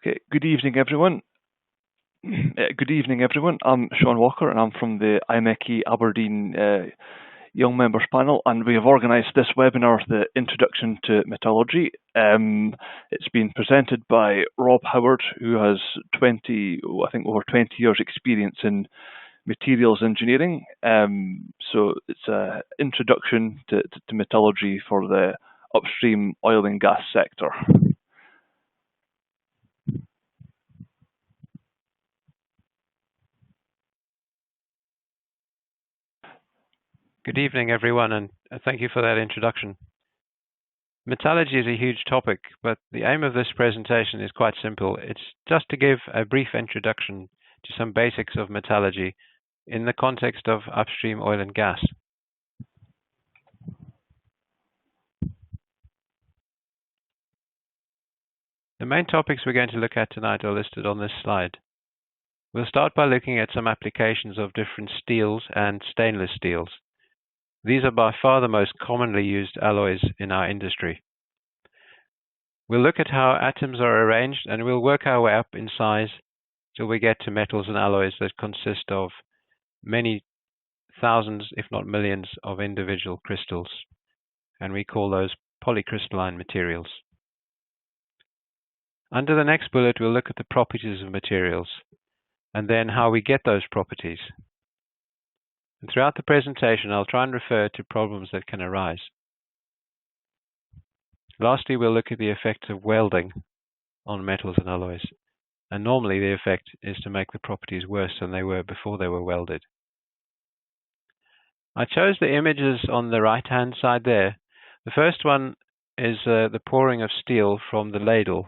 Okay, good evening, everyone. Good evening, everyone. I'm Sean Walker, and I'm from the IMechE Aberdeen Young Members Panel, and we have organised this webinar, the Introduction to Metallurgy. It's been presented by Rob Howard, who has over 20 years' experience in materials engineering. So it's an introduction to metallurgy for the upstream oil and gas sector. Good evening, everyone, and thank you for that introduction. Metallurgy is a huge topic, but the aim of this presentation is quite simple. It's just to give a brief introduction to some basics of metallurgy in the context of upstream oil and gas. The main topics we're going to look at tonight are listed on this slide. We'll start by looking at some applications of different steels and stainless steels. These are by far the most commonly used alloys in our industry. We'll look at how atoms are arranged, and we'll work our way up in size till we get to metals and alloys that consist of many thousands, if not millions, of individual crystals, and we call those polycrystalline materials. Under the next bullet, we'll look at the properties of materials, and then how we get those properties. And throughout the presentation, I'll try and refer to problems that can arise. Lastly, we'll look at the effects of welding on metals and alloys. And normally the effect is to make the properties worse than they were before they were welded. I chose the images on the right-hand side there. The first one is the pouring of steel from the ladle,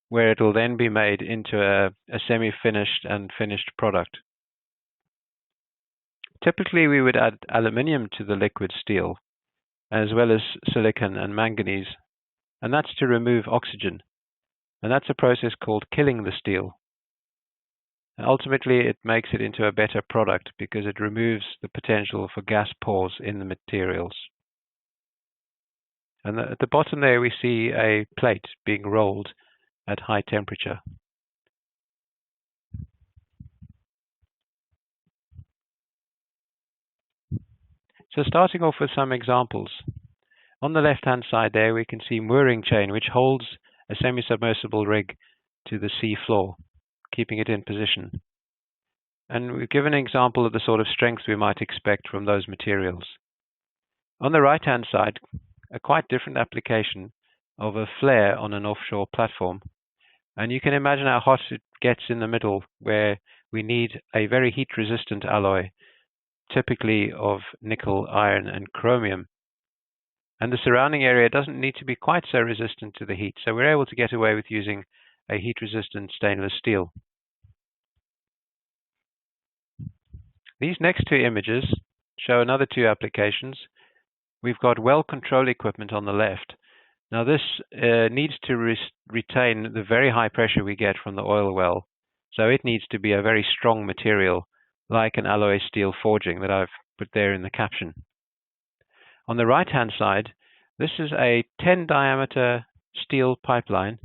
where it will then be made into a semi-finished and finished product. Typically, we would add aluminium to the liquid steel, as well as silicon and manganese, and that's to remove oxygen. And that's a process called killing the steel. And ultimately, it makes it into a better product because it removes the potential for gas pores in the materials. And at the bottom there, we see a plate being rolled at high temperature. So starting off with some examples. On the left-hand side there, we can see mooring chain, which holds a semi-submersible rig to the sea floor, keeping it in position. And we've given an example of the sort of strength we might expect from those materials. On the right-hand side, a quite different application of a flare on an offshore platform. And you can imagine how hot it gets in the middle, where we need a very heat-resistant alloy, typically of nickel, iron, and chromium. And the surrounding area doesn't need to be quite so resistant to the heat, so we're able to get away with using a heat-resistant stainless steel. These next two images show another two applications. We've got well control equipment on the left. Now this needs to retain the very high pressure we get from the oil well, so it needs to be a very strong material, like an alloy steel forging that I've put there in the caption. On the right-hand side, this is a 10 diameter steel pipeline,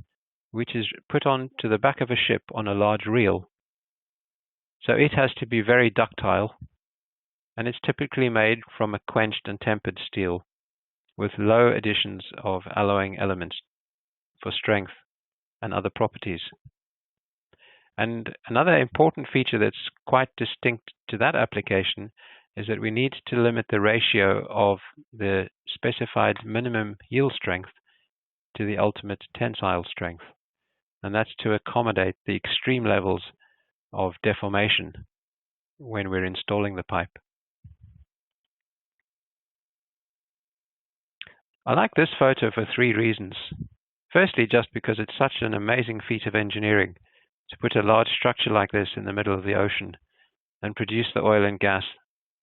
which is put onto the back of a ship on a large reel. So it has to be very ductile, and it's typically made from a quenched and tempered steel with low additions of alloying elements for strength and other properties. And another important feature that's quite distinct to that application is that we need to limit the ratio of the specified minimum yield strength to the ultimate tensile strength. And that's to accommodate the extreme levels of deformation when we're installing the pipe. I like this photo for three reasons. Firstly, just because it's such an amazing feat of engineering to put a large structure like this in the middle of the ocean and produce the oil and gas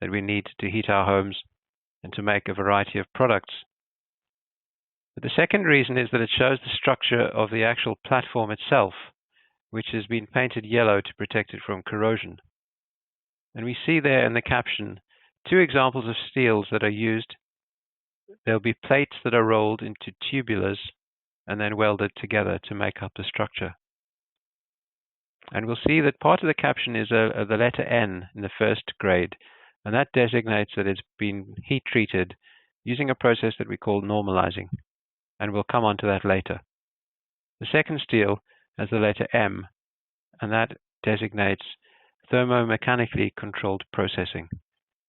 that we need to heat our homes and to make a variety of products. But the second reason is that it shows the structure of the actual platform itself, which has been painted yellow to protect it from corrosion. And we see there in the caption two examples of steels that are used. There'll be plates that are rolled into tubulars and then welded together to make up the structure. And we'll see that part of the caption is the letter N in the first grade, and that designates that it's been heat treated using a process that we call normalizing, and we'll come on to that later. The second steel has the letter M, and that designates thermomechanically controlled processing,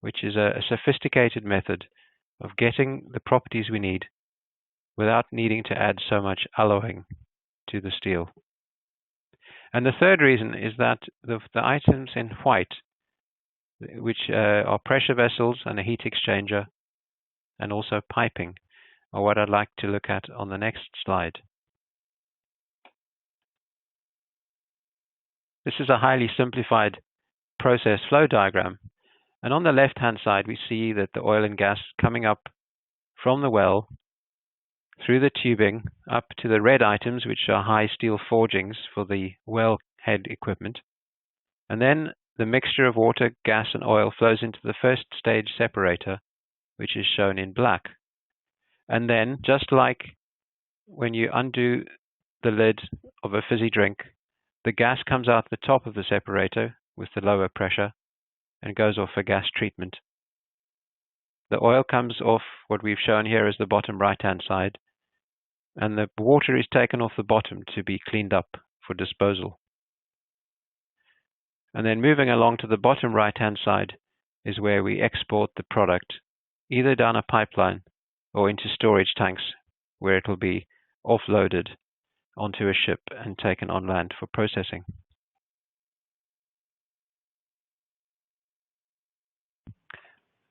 which is a sophisticated method of getting the properties we need without needing to add so much alloying to the steel. And the third reason is that the items in white, which are pressure vessels and a heat exchanger, and also piping, are what I'd like to look at on the next slide. This is a highly simplified process flow diagram. And on the left-hand side, we see that the oil and gas coming up from the well through the tubing up to the red items, which are high steel forgings for the well head equipment. And then the mixture of water, gas, and oil flows into the first stage separator, which is shown in black. And then, just like when you undo the lid of a fizzy drink, the gas comes out the top of the separator with the lower pressure and goes off for gas treatment. The oil comes off what we've shown here as the bottom right-hand side, and the water is taken off the bottom to be cleaned up for disposal. And then moving along to the bottom right-hand side is where we export the product, either down a pipeline or into storage tanks, where it will be offloaded onto a ship and taken on land for processing.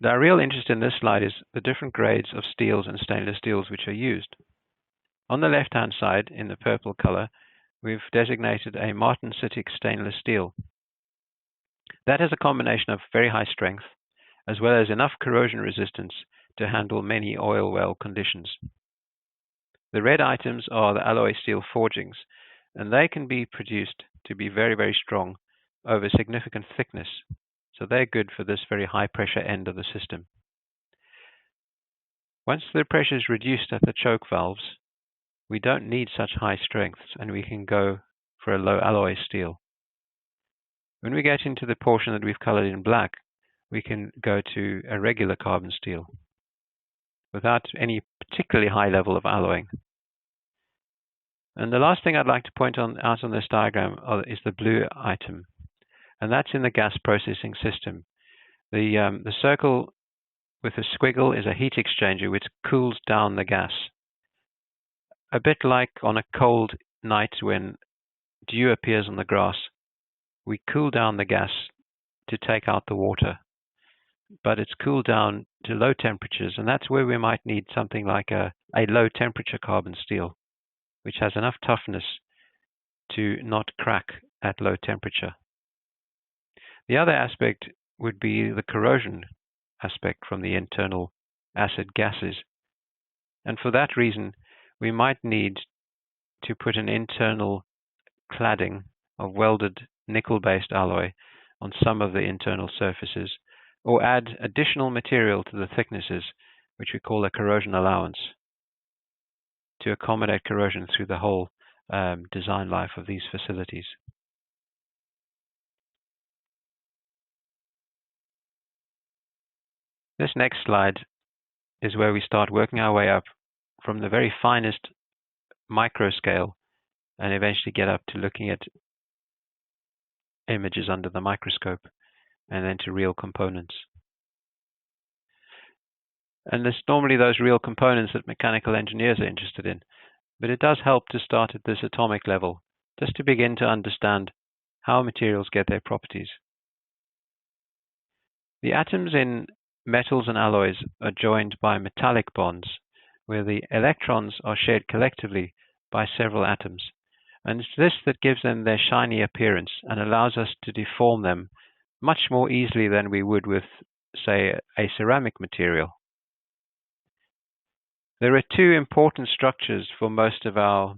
The real interest in this slide is the different grades of steels and stainless steels which are used. On the left-hand side, in the purple color, we've designated a martensitic stainless steel. That has a combination of very high strength, as well as enough corrosion resistance to handle many oil well conditions. The red items are the alloy steel forgings, and they can be produced to be very, very strong over significant thickness. So they're good for this very high pressure end of the system. Once the pressure is reduced at the choke valves, we don't need such high strengths, and we can go for a low alloy steel. When we get into the portion that we've colored in black, we can go to a regular carbon steel without any particularly high level of alloying. And the last thing I'd like to point out on this diagram is the blue item, and that's in the gas processing system. The circle with a squiggle is a heat exchanger which cools down the gas. A bit like on a cold night when dew appears on the grass, we cool down the gas to take out the water, but it's cooled down to low temperatures, and that's where we might need something like a low temperature carbon steel, which has enough toughness to not crack at low temperature. The other aspect would be the corrosion aspect from the internal acid gases. And for that reason, we might need to put an internal cladding of welded nickel-based alloy on some of the internal surfaces, or add additional material to the thicknesses, which we call a corrosion allowance, to accommodate corrosion through the whole design life of these facilities. This next slide is where we start working our way up from the very finest micro scale and eventually get up to looking at images under the microscope and then to real components. And it's normally those real components that mechanical engineers are interested in, but it does help to start at this atomic level, just to begin to understand how materials get their properties. The atoms in metals and alloys are joined by metallic bonds, where the electrons are shared collectively by several atoms. And it's this that gives them their shiny appearance and allows us to deform them much more easily than we would with, say, a ceramic material. There are two important structures for most of our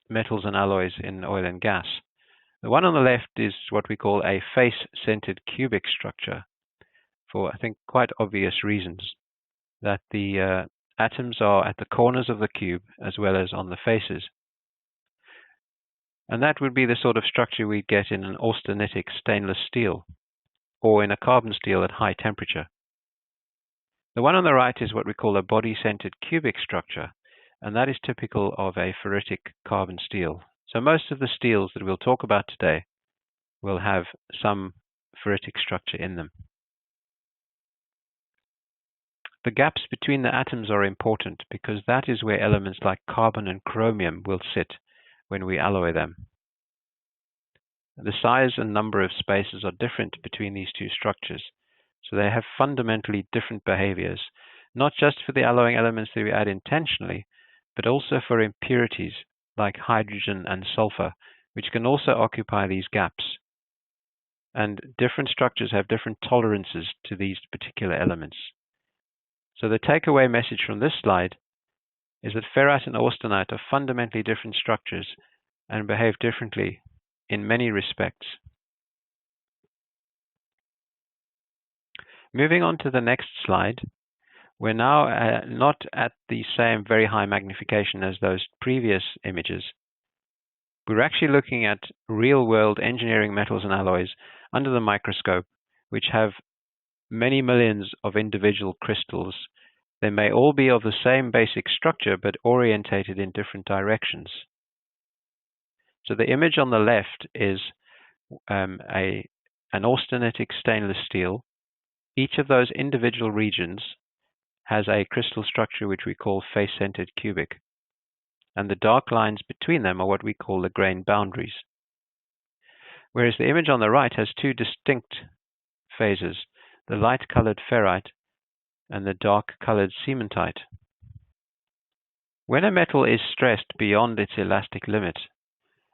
metals and alloys in oil and gas. The one on the left is what we call a face-centered cubic structure, for I think quite obvious reasons, that the atoms are at the corners of the cube as well as on the faces. And that would be the sort of structure we'd get in an austenitic stainless steel or in a carbon steel at high temperature. The one on the right is what we call a body-centered cubic structure, and that is typical of a ferritic carbon steel. So most of the steels that we'll talk about today will have some ferritic structure in them. The gaps between the atoms are important because that is where elements like carbon and chromium will sit when we alloy them. The size and number of spaces are different between these two structures, so they have fundamentally different behaviors, not just for the alloying elements that we add intentionally, but also for impurities like hydrogen and sulfur, which can also occupy these gaps. And different structures have different tolerances to these particular elements. So the takeaway message from this slide is that ferrite and austenite are fundamentally different structures and behave differently in many respects. Moving on to the next slide, we're now not at the same very high magnification as those previous images. We're actually looking at real-world engineering metals and alloys under the microscope, which have many millions of individual crystals. They may all be of the same basic structure, but orientated in different directions. So the image on the left is an austenitic stainless steel. Each of those individual regions has a crystal structure which we call face-centered cubic, and the dark lines between them are what we call the grain boundaries. Whereas the image on the right has two distinct phases, the light-colored ferrite and the dark-colored cementite. When a metal is stressed beyond its elastic limit,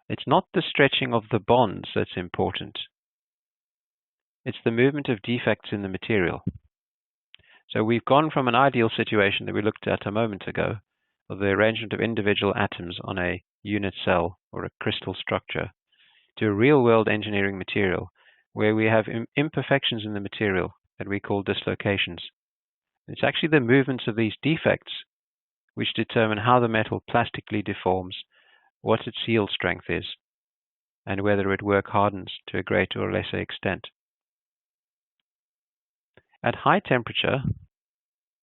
it's not the stretching of the bonds that's important. It's the movement of defects in the material. So we've gone from an ideal situation that we looked at a moment ago, of the arrangement of individual atoms on a unit cell or a crystal structure, to a real-world engineering material where we have imperfections in the material that we call dislocations. It's actually the movements of these defects which determine how the metal plastically deforms, what its yield strength is, and whether it work hardens to a greater or lesser extent. At high temperature,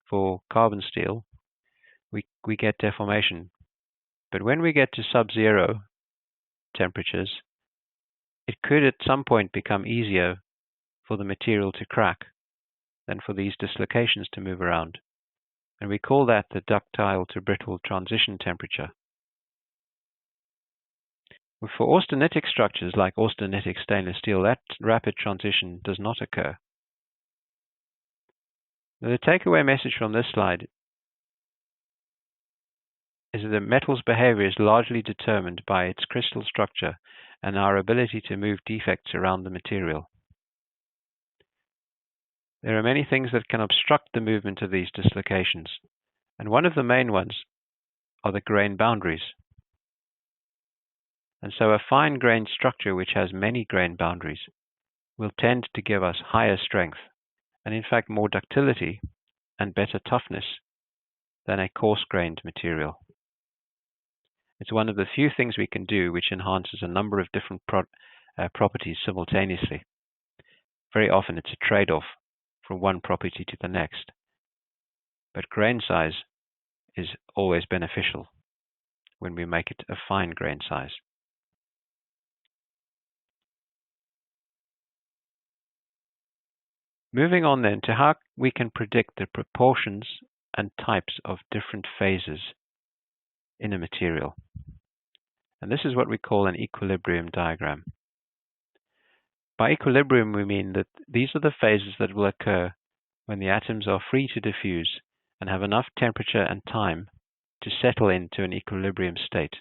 for carbon steel, we get deformation. But when we get to sub-zero temperatures, it could at some point become easier for the material to crack than for these dislocations to move around. And we call that the ductile to brittle transition temperature. For austenitic structures like austenitic stainless steel, that rapid transition does not occur. Now, the takeaway message from this slide is that the metal's behavior is largely determined by its crystal structure and our ability to move defects around the material. There are many things that can obstruct the movement of these dislocations, and one of the main ones are the grain boundaries. And so a fine-grained structure which has many grain boundaries will tend to give us higher strength, and in fact more ductility and better toughness than a coarse-grained material. It's one of the few things we can do which enhances a number of different properties simultaneously. Very often it's a trade-off from one property to the next. But grain size is always beneficial when we make it a fine grain size. Moving on then to how we can predict the proportions and types of different phases in a material. And this is what we call an equilibrium diagram. By equilibrium, we mean that these are the phases that will occur when the atoms are free to diffuse and have enough temperature and time to settle into an equilibrium state.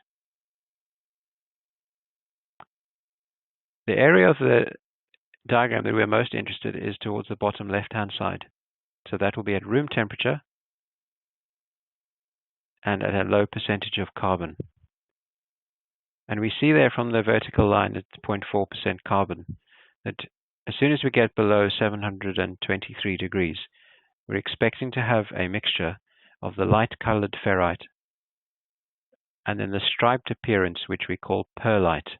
The area of the diagram that we're most interested in is towards the bottom left-hand side. So that will be at room temperature and at a low percentage of carbon. And we see there from the vertical line at 0.4% carbon that as soon as we get below 723 degrees, we're expecting to have a mixture of the light-colored ferrite and then the striped appearance, which we call perlite,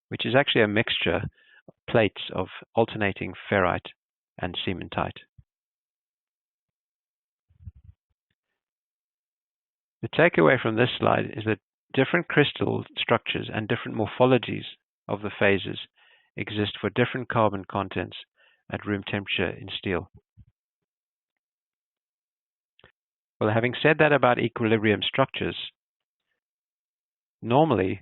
which is actually a mixture of plates of alternating ferrite and cementite. The takeaway from this slide is that different crystal structures and different morphologies of the phases exist for different carbon contents at room temperature in steel. Well, having said that about equilibrium structures, normally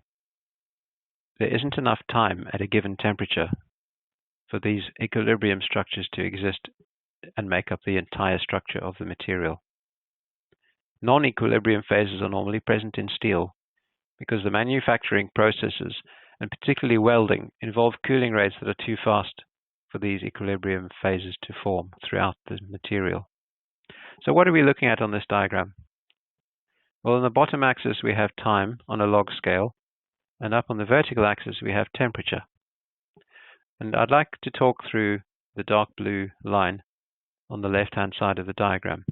there isn't enough time at a given temperature for these equilibrium structures to exist and make up the entire structure of the material. Non-equilibrium phases are normally present in steel because the manufacturing processes, and particularly welding, involve cooling rates that are too fast for these equilibrium phases to form throughout the material. So what are we looking at on this diagram? Well, on the bottom axis we have time on a log scale, and up on the vertical axis we have temperature. And I'd like to talk through the dark blue line on the left-hand side of the diagram.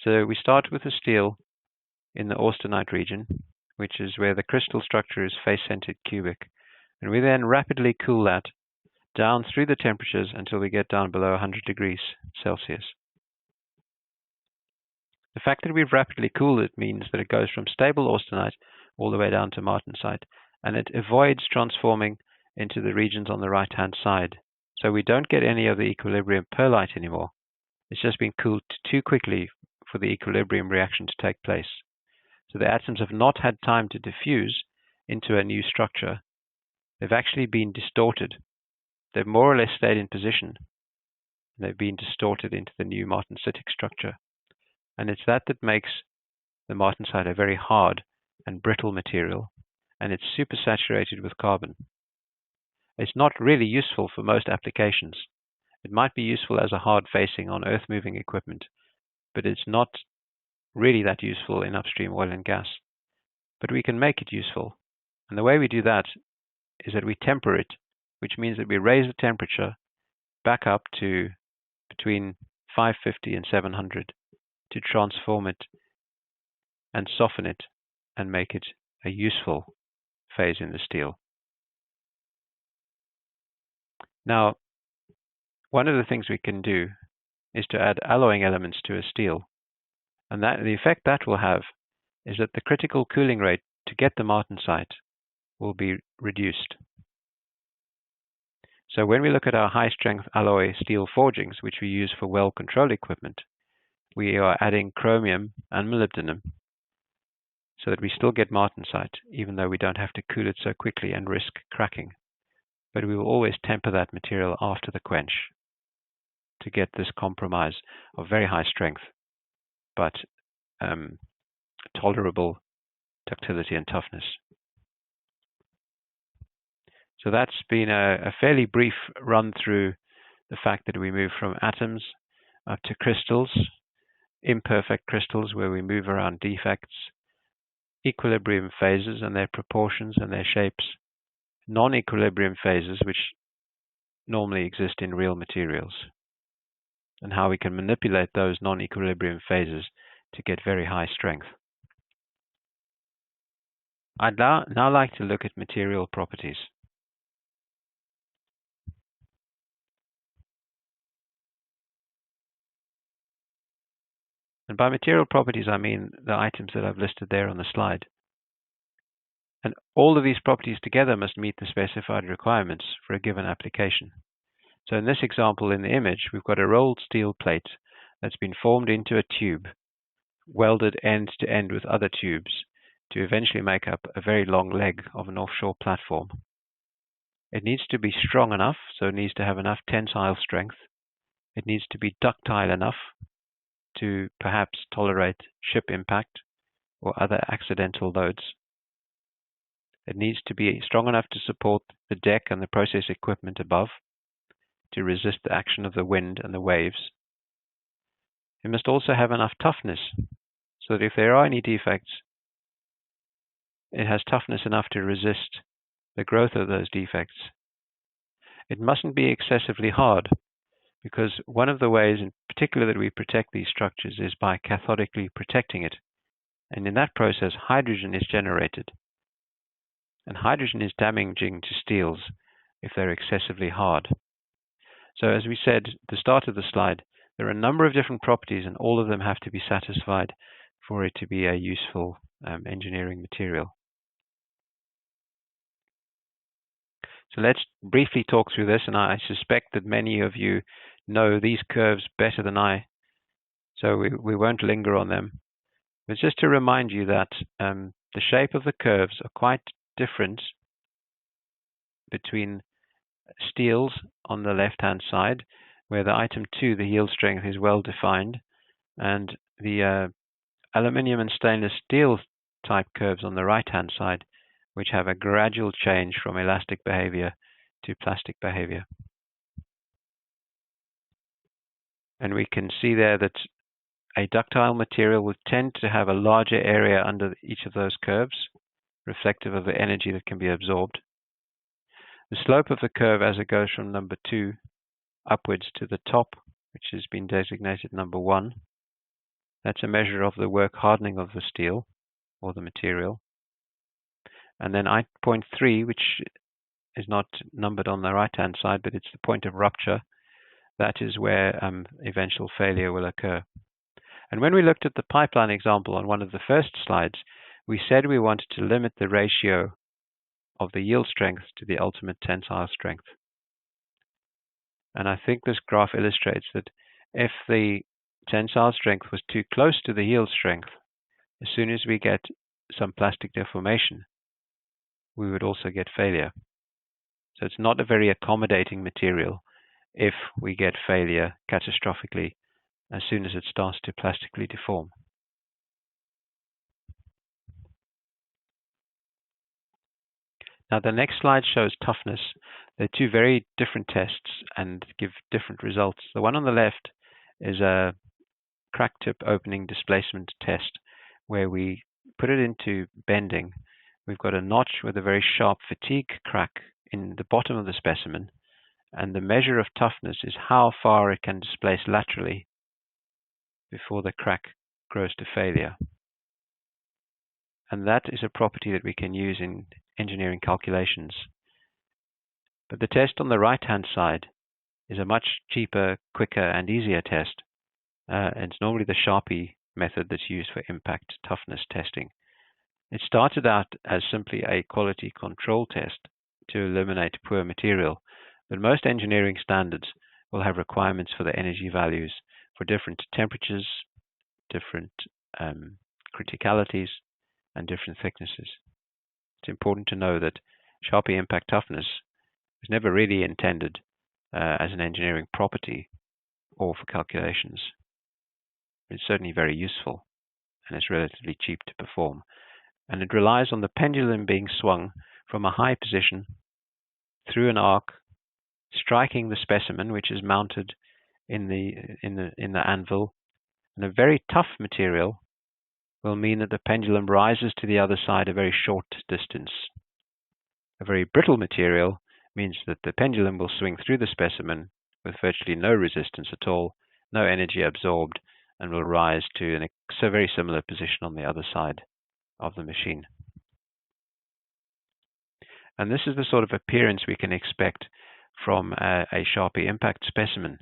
So we start with the steel in the austenite region, which is where the crystal structure is face-centered cubic, and we then rapidly cool that down through the temperatures until we get down below 100 degrees Celsius. The fact that we've rapidly cooled it means that it goes from stable austenite all the way down to martensite, and it avoids transforming into the regions on the right-hand side. So we don't get any of the equilibrium perlite anymore. It's just been cooled too quickly for the equilibrium reaction to take place. So the atoms have not had time to diffuse into a new structure. They've actually been distorted. They've more or less stayed in position. They've been distorted into the new martensitic structure. And it's that makes the martensite a very hard and brittle material, and it's supersaturated with carbon. It's not really useful for most applications. It might be useful as a hard facing on earth-moving equipment, but it's not really that useful in upstream oil and gas. But we can make it useful. And the way we do that is that we temper it, which means that we raise the temperature back up to between 550 and 700 to transform it and soften it and make it a useful phase in the steel. Now, one of the things we can do is to add alloying elements to a steel, and the effect that will have is that the critical cooling rate to get the martensite will be reduced. So when we look at our high-strength alloy steel forgings, which we use for well control equipment, we are adding chromium and molybdenum so that we still get martensite, even though we don't have to cool it so quickly and risk cracking. But we will always temper that material after the quench to get this compromise of very high strength, but tolerable ductility and toughness. So that's been a fairly brief run through the fact that we move from atoms up to crystals, imperfect crystals where we move around defects, equilibrium phases and their proportions and their shapes, non-equilibrium phases which normally exist in real materials, and how we can manipulate those non-equilibrium phases to get very high strength. I'd now like to look at material properties. And by material properties, I mean the items that I've listed there on the slide. And all of these properties together must meet the specified requirements for a given application. So in this example in the image, we've got a rolled steel plate that's been formed into a tube, welded end to end with other tubes to eventually make up a very long leg of an offshore platform. It needs to be strong enough, so it needs to have enough tensile strength. It needs to be ductile enough to perhaps tolerate ship impact or other accidental loads. It needs to be strong enough to support the deck and the process equipment above, to resist the action of the wind and the waves. It must also have enough toughness, so that if there are any defects, it has toughness enough to resist the growth of those defects. It mustn't be excessively hard, because one of the ways in particular that we protect these structures is by cathodically protecting it And in that process, hydrogen is generated. And hydrogen is damaging to steels if they're excessively hard. So as we said at the start of the slide, there are a number of different properties, and all of them have to be satisfied for it to be a useful engineering material. So let's briefly talk through this, and I suspect that many of you know these curves better than I, so we won't linger on them. But just to remind you that the shape of the curves are quite different between steels on the left-hand side, where the item 2, the yield strength, is well defined, and the aluminium and stainless steel type curves on the right-hand side, which have a gradual change from elastic behavior to plastic behavior. And we can see there that a ductile material would tend to have a larger area under each of those curves, reflective of the energy that can be absorbed. The slope of the curve as it goes from number 2 upwards to the top, which has been designated number 1, that's a measure of the work hardening of the steel or the material. And then point 3, which is not numbered on the right-hand side, but it's the point of rupture. That is where eventual failure will occur. And when we looked at the pipeline example on one of the first slides, we said we wanted to limit the ratio of the yield strength to the ultimate tensile strength. And I think this graph illustrates that if the tensile strength was too close to the yield strength, as soon as we get some plastic deformation, we would also get failure. So it's not a very accommodating material if we get failure catastrophically as soon as it starts to plastically deform. Now the next slide shows toughness. They're two very different tests and give different results. The one on the left is a crack tip opening displacement test where we put it into bending. We've got a notch with a very sharp fatigue crack in the bottom of the specimen, and the measure of toughness is how far it can displace laterally before the crack grows to failure. And that is a property that we can use in engineering calculations. But the test on the right-hand side is a much cheaper, quicker, and easier test. It's normally the Sharpie method that's used for impact toughness testing. It started out as simply a quality control test to eliminate poor material, but most engineering standards will have requirements for the energy values for different temperatures, different criticalities, and different thicknesses. It's important to know that Sharpie impact toughness was never really intended as an engineering property or for calculations. It's certainly very useful, and it's relatively cheap to perform. And it relies on the pendulum being swung from a high position through an arc, striking the specimen, which is mounted in the anvil. And a very tough material will mean that the pendulum rises to the other side a very short distance. A very brittle material means that the pendulum will swing through the specimen with virtually no resistance at all, no energy absorbed, and will rise to a very similar position on the other side of the machine. And this is the sort of appearance we can expect from a Sharpie impact specimen.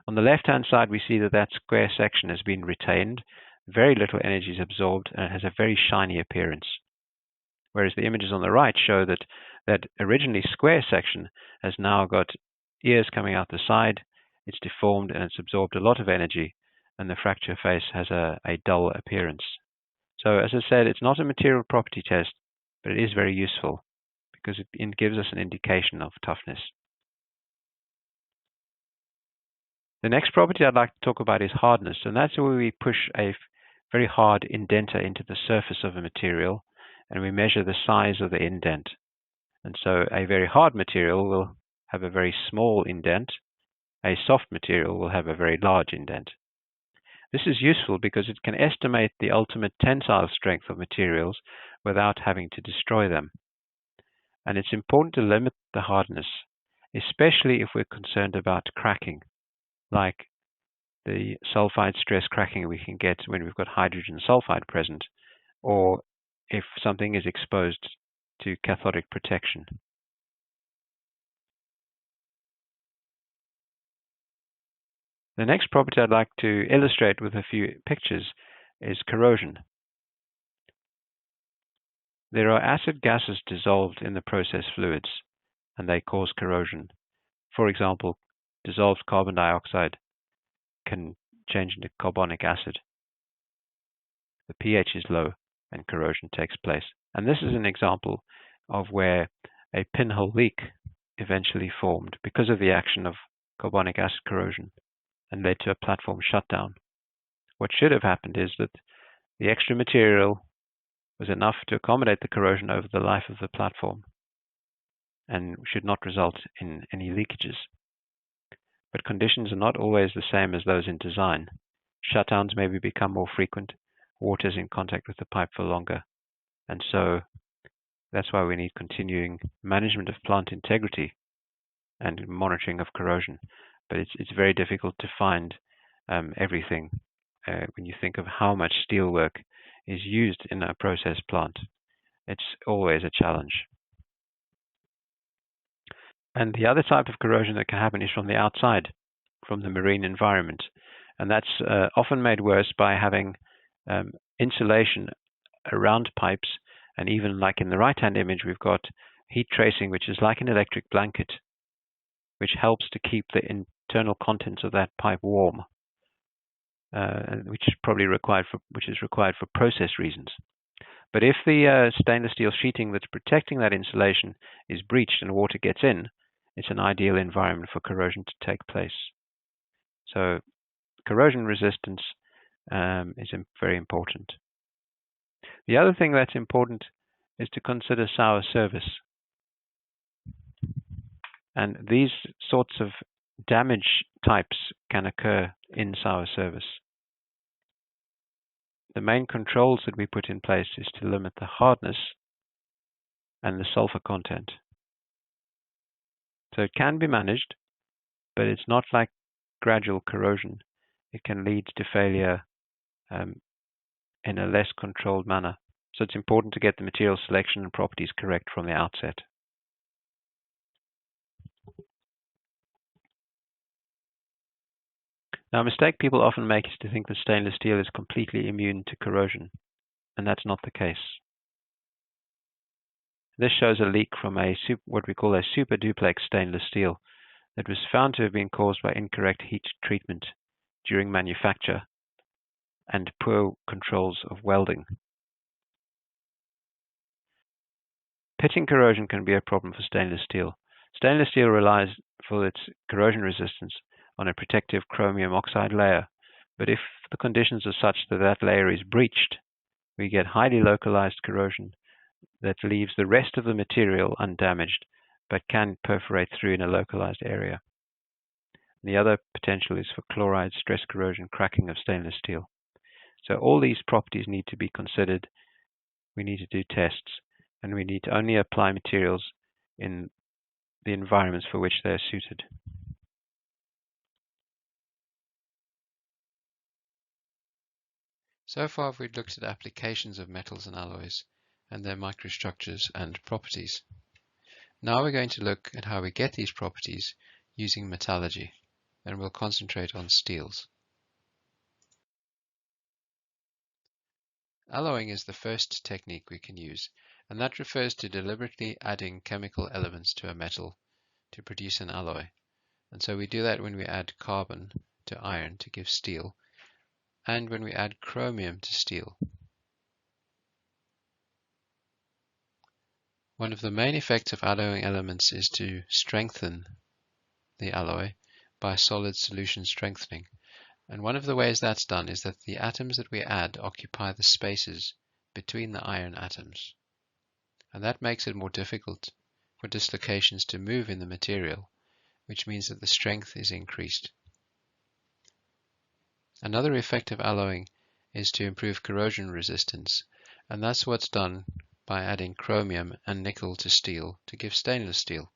On the left-hand side, we see that that square section has been retained, very little energy is absorbed, and it has a very shiny appearance. Whereas the images on the right show that that originally square section has now got ears coming out the side, it's deformed, and it's absorbed a lot of energy, and the fracture face has a dull appearance. So as I said, it's not a material property test, but it is very useful because it gives us an indication of toughness. The next property I'd like to talk about is hardness, and that's where we push a very hard indenter into the surface of a material, and we measure the size of the indent. And so a very hard material will have a very small indent. A soft material will have a very large indent. This is useful because it can estimate the ultimate tensile strength of materials without having to destroy them. And it's important to limit the hardness, especially if we're concerned about cracking, like the sulfide stress cracking we can get when we've got hydrogen sulfide present, or if something is exposed to cathodic protection. The next property I'd like to illustrate with a few pictures is corrosion. There are acid gases dissolved in the process fluids, and they cause corrosion. For example, dissolved carbon dioxide can change into carbonic acid. The pH is low and corrosion takes place. And this is an example of where a pinhole leak eventually formed because of the action of carbonic acid corrosion and led to a platform shutdown. What should have happened is that the extra material was enough to accommodate the corrosion over the life of the platform and should not result in any leakages. But conditions are not always the same as those in design. Shutdowns maybe become more frequent, water is in contact with the pipe for longer, and so that's why we need continuing management of plant integrity and monitoring of corrosion. But it's very difficult to find everything when you think of how much steel work is used in a process plant. It's always a challenge. And the other type of corrosion that can happen is from the outside, from the marine environment. And that's often made worse by having insulation around pipes, and even like in the right-hand image, we've got heat tracing, which is like an electric blanket, which helps to keep the internal contents of that pipe warm, which is required for process reasons. But if the stainless steel sheeting that's protecting that insulation is breached and water gets in, it's an ideal environment for corrosion to take place. So corrosion resistance is very important. The other thing that's important is to consider sour service. And these sorts of damage types can occur in sour service. The main controls that we put in place is to limit the hardness and the sulfur content. So it can be managed, but it's not like gradual corrosion. It can lead to failure in a less controlled manner. So it's important to get the material selection and properties correct from the outset. Now, a mistake people often make is to think that stainless steel is completely immune to corrosion, and that's not the case. This shows a leak from what we call a super duplex stainless steel that was found to have been caused by incorrect heat treatment during manufacture and poor controls of welding. Pitting corrosion can be a problem for stainless steel. Stainless steel relies for its corrosion resistance on a protective chromium oxide layer, but if the conditions are such that that layer is breached, we get highly localized corrosion that leaves the rest of the material undamaged, but can perforate through in a localized area. The other potential is for chloride, stress corrosion, cracking of stainless steel. So all these properties need to be considered. We need to do tests, and we need to only apply materials in the environments for which they are suited. So far we've looked at applications of metals and alloys and their microstructures and properties. Now we're going to look at how we get these properties using metallurgy, and we'll concentrate on steels. Alloying is the first technique we can use, and that refers to deliberately adding chemical elements to a metal to produce an alloy. And so we do that when we add carbon to iron to give steel, and when we add chromium to steel. One of the main effects of alloying elements is to strengthen the alloy by solid solution strengthening. And one of the ways that's done is that the atoms that we add occupy the spaces between the iron atoms. And that makes it more difficult for dislocations to move in the material, which means that the strength is increased. Another effect of alloying is to improve corrosion resistance, and that's what's done by adding chromium and nickel to steel to give stainless steel.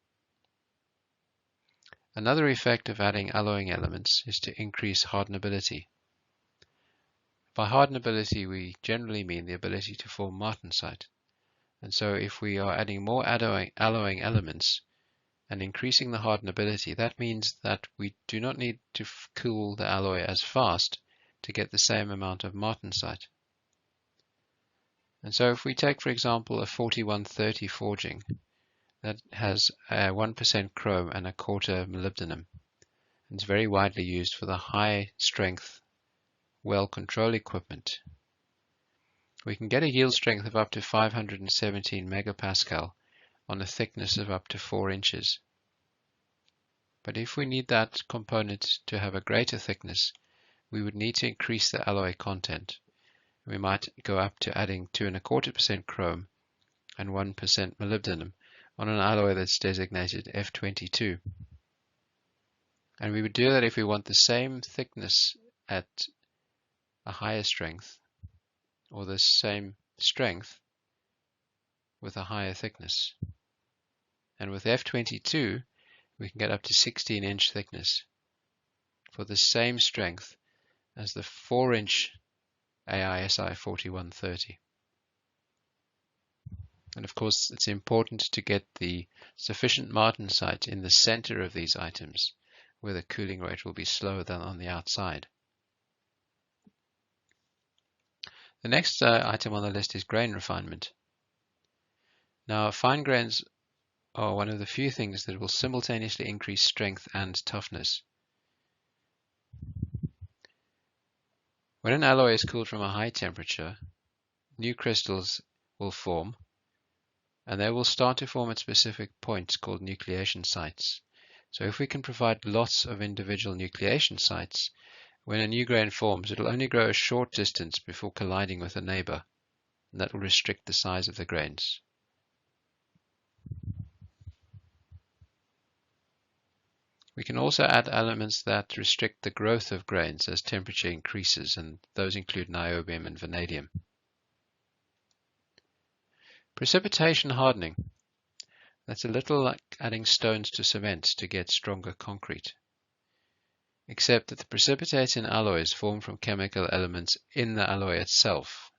Another effect of adding alloying elements is to increase hardenability. By hardenability, we generally mean the ability to form martensite. And so if we are adding more alloying elements and increasing the hardenability, that means that we do not need to cool the alloy as fast to get the same amount of martensite. And so if we take, for example, a 4130 forging that has 1% chrome and 1/4 molybdenum, it's very widely used for the high strength well control equipment. We can get a yield strength of up to 517 megapascal on a thickness of up to 4 inches. But if we need that component to have a greater thickness, we would need to increase the alloy content. We might go up to adding 2.25% chrome and 1% molybdenum on an alloy that's designated F22. And we would do that if we want the same thickness at a higher strength, or the same strength with a higher thickness. And with F22, we can get up to 16-inch thickness for the same strength as the 4-inch AISI 4130. And of course, it's important to get the sufficient martensite in the center of these items, where the cooling rate will be slower than on the outside. The next item on the list is grain refinement. Now, fine grains are one of the few things that will simultaneously increase strength and toughness. When an alloy is cooled from a high temperature, new crystals will form, and they will start to form at specific points called nucleation sites. So if we can provide lots of individual nucleation sites, when a new grain forms, it will only grow a short distance before colliding with a neighbor, and that will restrict the size of the grains. We can also add elements that restrict the growth of grains as temperature increases, and those include niobium and vanadium. Precipitation hardening. That's a little like adding stones to cement to get stronger concrete, except that the precipitates in alloys form from chemical elements in the alloy itself.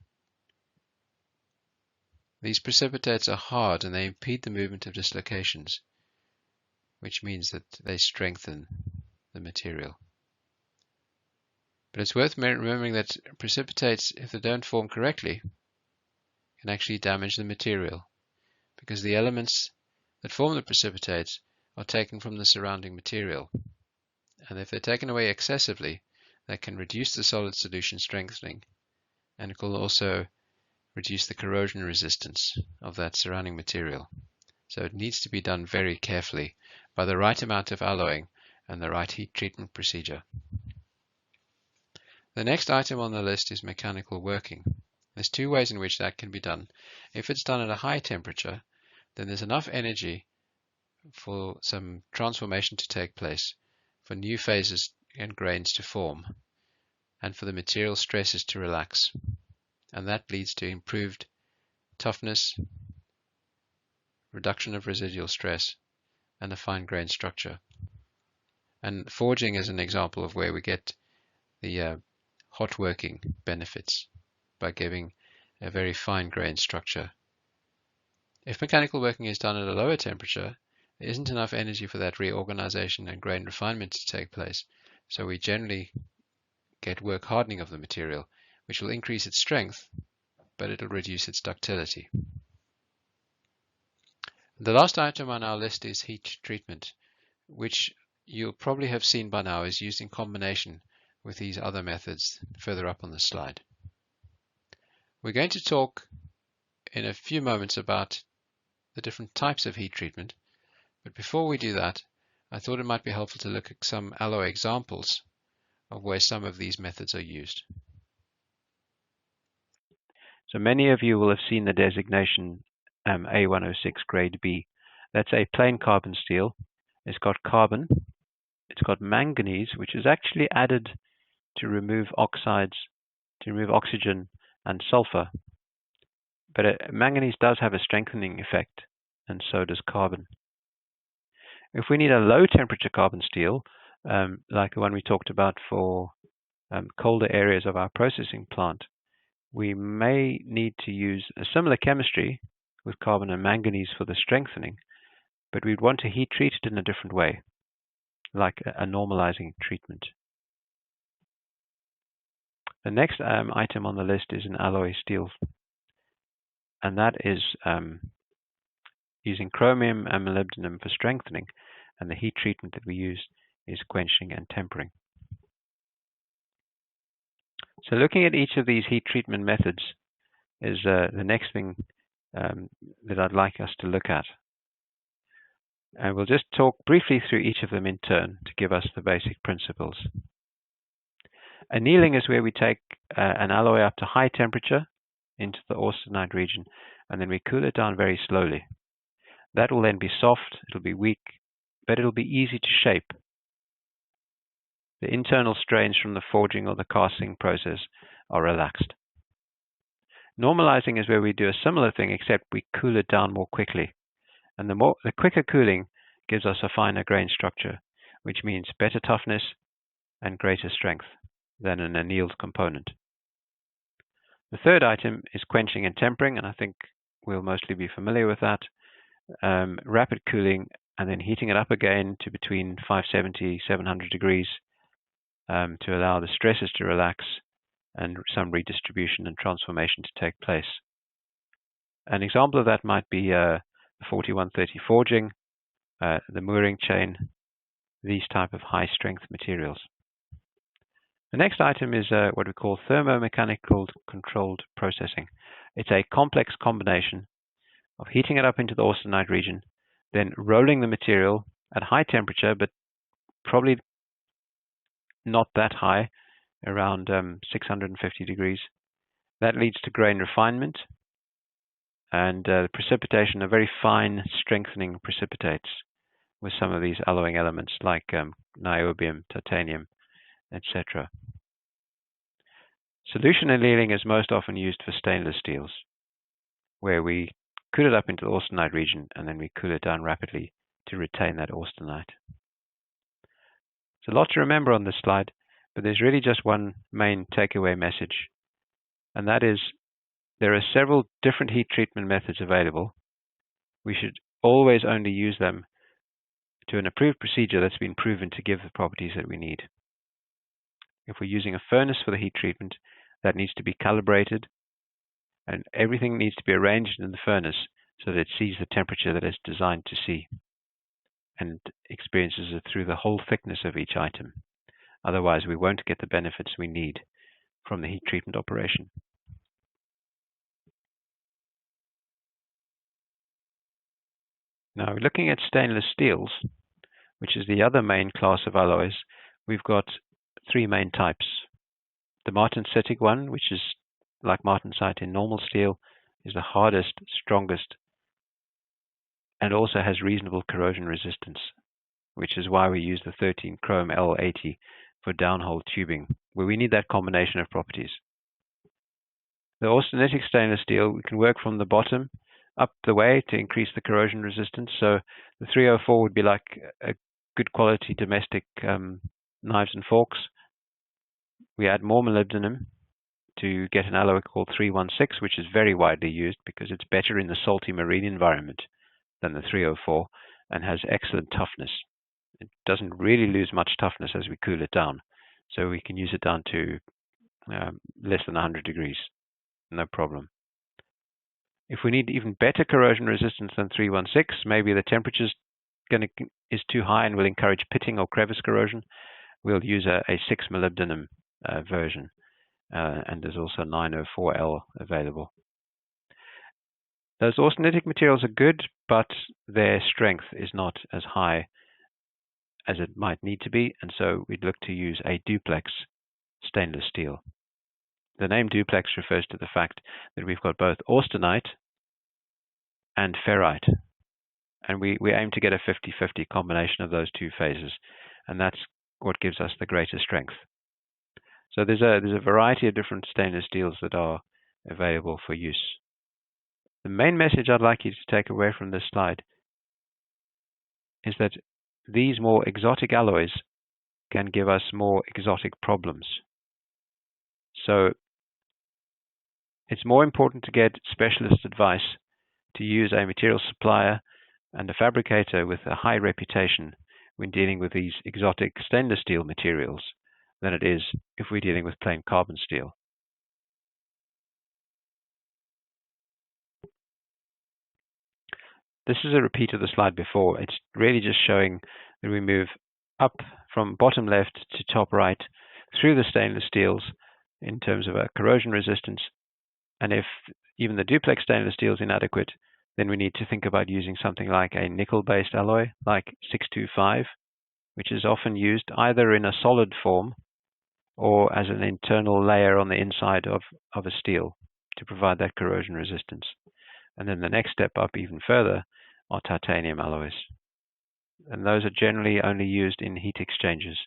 These precipitates are hard and they impede the movement of dislocations, which means that they strengthen the material. But it's worth remembering that precipitates, if they don't form correctly, can actually damage the material, because the elements that form the precipitates are taken from the surrounding material. And if they're taken away excessively, that can reduce the solid solution strengthening, and it will also reduce the corrosion resistance of that surrounding material. So it needs to be done very carefully by the right amount of alloying and the right heat treatment procedure. The next item on the list is mechanical working. There's two ways in which that can be done. If it's done at a high temperature, then there's enough energy for some transformation to take place, for new phases and grains to form, and for the material stresses to relax. And that leads to improved toughness, reduction of residual stress, and a fine grain structure. And forging is an example of where we get the hot working benefits by giving a very fine grain structure. If mechanical working is done at a lower temperature, there isn't enough energy for that reorganization and grain refinement to take place, so we generally get work hardening of the material, which will increase its strength, but it'll reduce its ductility. The last item on our list is heat treatment, which you'll probably have seen by now is used in combination with these other methods further up on the slide. We're going to talk in a few moments about the different types of heat treatment, but before we do that, I thought it might be helpful to look at some alloy examples of where some of these methods are used. So many of you will have seen the designation A106 grade B. That's a plain carbon steel. It's got carbon, it's got manganese, which is actually added to remove oxides, to remove oxygen and sulfur. But manganese does have a strengthening effect, and so does carbon. If we need a low temperature carbon steel, like the one we talked about for colder areas of our processing plant, we may need to use a similar chemistry with carbon and manganese for the strengthening, but we'd want to heat treat it in a different way, like a normalizing treatment. The next item on the list is an alloy steel, and that is using chromium and molybdenum for strengthening, and the heat treatment that we use is quenching and tempering. So looking at each of these heat treatment methods is the next thing that I'd like us to look at. And we'll just talk briefly through each of them in turn to give us the basic principles. Annealing is where we take an alloy up to high temperature into the austenite region, and then we cool it down very slowly. That will then be soft, it'll be weak, but it'll be easy to shape. The internal strains from the forging or the casting process are relaxed. Normalizing is where we do a similar thing, except we cool it down more quickly. And the quicker cooling gives us a finer grain structure, which means better toughness and greater strength than an annealed component. The third item is quenching and tempering, and I think we'll mostly be familiar with that. Rapid cooling and then heating it up again to between 570, 700 degrees to allow the stresses to relax and some redistribution and transformation to take place. An example of that might be the 4130 forging, the mooring chain, these type of high strength materials. The next item is what we call thermomechanical controlled processing. It's a complex combination of heating it up into the austenite region, then rolling the material at high temperature, but probably not that high, around 650 degrees. That leads to grain refinement and precipitation of very fine strengthening precipitates with some of these alloying elements like niobium, titanium, etc. Solution annealing is most often used for stainless steels, where we cool it up into the austenite region and then we cool it down rapidly to retain that austenite. It's a lot to remember on this slide, but there's really just one main takeaway message, and that is there are several different heat treatment methods available. We should always only use them to an approved procedure that's been proven to give the properties that we need. If we're using a furnace for the heat treatment, that needs to be calibrated, and everything needs to be arranged in the furnace so that it sees the temperature that it's designed to see and experiences it through the whole thickness of each item. Otherwise, we won't get the benefits we need from the heat treatment operation. Now, looking at stainless steels, which is the other main class of alloys, we've got three main types. The martensitic one, which is like martensite in normal steel, is the hardest, strongest, and also has reasonable corrosion resistance, which is why we use the 13 chrome L80 for downhole tubing, where we need that combination of properties. The austenitic stainless steel, we can work from the bottom up the way to increase the corrosion resistance. So the 304 would be like a good quality domestic knives and forks. We add more molybdenum to get an alloy called 316, which is very widely used because it's better in the salty marine environment than the 304 and has excellent toughness. It doesn't really lose much toughness as we cool it down, so we can use it down to less than 100 degrees, no problem. If we need even better corrosion resistance than 316, maybe the temperature is too high and will encourage pitting or crevice corrosion, we'll use a 6 molybdenum version, and there's also 904L available. Those austenitic materials are good, but their strength is not as high as it might need to be, and so we'd look to use a duplex stainless steel. The name duplex refers to the fact that we've got both austenite and ferrite, and we aim to get a 50-50 combination of those two phases, and that's what gives us the greater strength. So there's a variety of different stainless steels that are available for use. The main message I'd like you to take away from this slide is that these more exotic alloys can give us more exotic problems. So it's more important to get specialist advice to use a material supplier and a fabricator with a high reputation when dealing with these exotic stainless steel materials than it is if we're dealing with plain carbon steel. This is a repeat of the slide before. It's really just showing that we move up from bottom left to top right through the stainless steels in terms of a corrosion resistance. And if even the duplex stainless steel is inadequate, then we need to think about using something like a nickel-based alloy, like 625, which is often used either in a solid form or as an internal layer on the inside of a steel to provide that corrosion resistance. And then the next step up even further are titanium alloys. And those are generally only used in heat exchangers.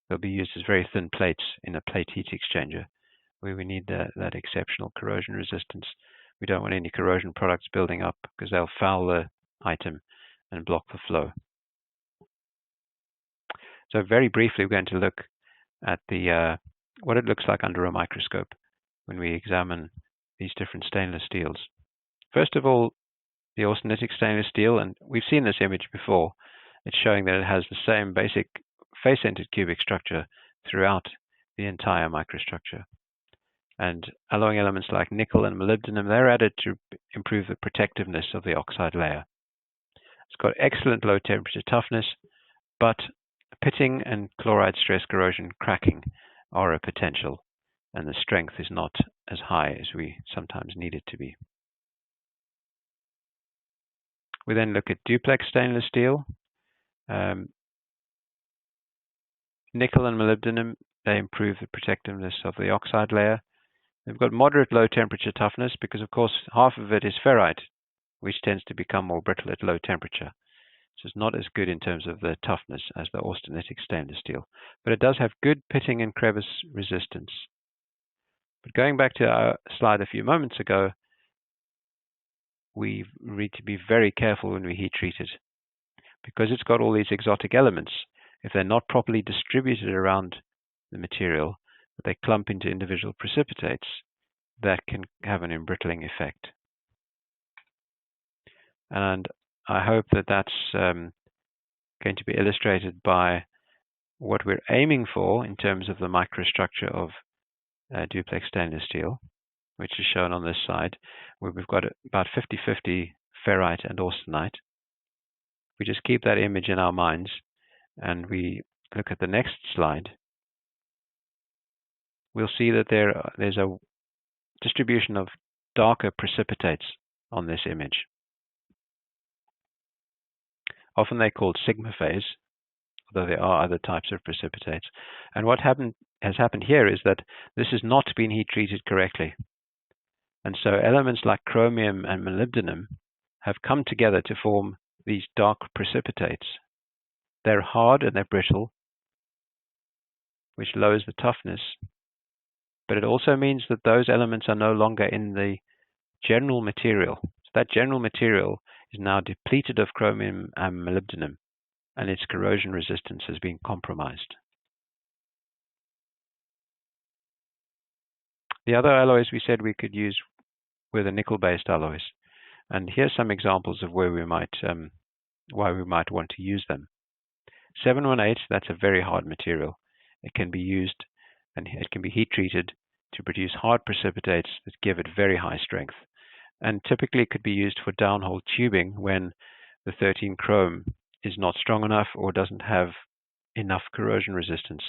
They'll be used as very thin plates in a plate heat exchanger, where we need that exceptional corrosion resistance. We don't want any corrosion products building up because they'll foul the item and block the flow. So very briefly, we're going to look at what it looks like under a microscope when we examine these different stainless steels. First of all, the austenitic stainless steel, and we've seen this image before. It's showing that it has the same basic face-centered cubic structure throughout the entire microstructure. And alloying elements like nickel and molybdenum, they're added to improve the protectiveness of the oxide layer. It's got excellent low temperature toughness, but pitting and chloride stress corrosion cracking are a potential, and the strength is not as high as we sometimes need it to be. We then look at duplex stainless steel. Nickel and molybdenum, they improve the protectiveness of the oxide layer. They've got moderate low temperature toughness because, of course, half of it is ferrite, which tends to become more brittle at low temperature. So it's not as good in terms of the toughness as the austenitic stainless steel. But it does have good pitting and crevice resistance. But going back to our slide a few moments ago, we need to be very careful when we heat treat it, because it's got all these exotic elements. If they're not properly distributed around the material, they clump into individual precipitates, that can have an embrittling effect. And I hope that that's going to be illustrated by what we're aiming for in terms of the microstructure of duplex stainless steel, which is shown on this side, where we've got about 50-50 ferrite and austenite. We just keep that image in our minds and we look at the next slide, we'll see that there's a distribution of darker precipitates on this image. Often they're called sigma phase, although there are other types of precipitates. And what has happened here is that this has not been heat treated correctly. And so elements like chromium and molybdenum have come together to form these dark precipitates. They're hard and they're brittle, which lowers the toughness. But it also means that those elements are no longer in the general material. So that general material is now depleted of chromium and molybdenum, and its corrosion resistance has been compromised. The other alloys we said we could use were the nickel-based alloys. And here's some examples of where we might, why we might want to use them. 718, that's a very hard material. It can be used and it can be heat treated to produce hard precipitates that give it very high strength. And typically it could be used for downhole tubing when the 13 chrome is not strong enough or doesn't have enough corrosion resistance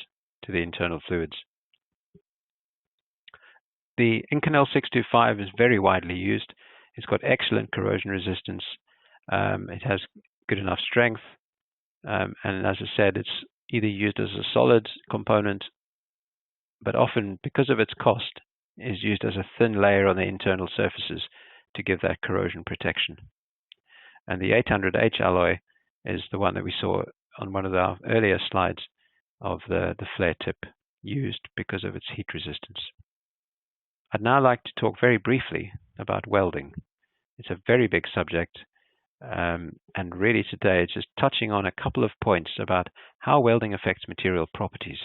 to the internal fluids. The Inconel 625 is very widely used. It's got excellent corrosion resistance. It has good enough strength. And as I said, it's either used as a solid component, but often, because of its cost, is used as a thin layer on the internal surfaces to give that corrosion protection. And the 800H alloy is the one that we saw on one of our earlier slides of the flare tip used because of its heat resistance. I'd now like to talk very briefly about welding. It's a very big subject, and really today it's just touching on a couple of points about how welding affects material properties.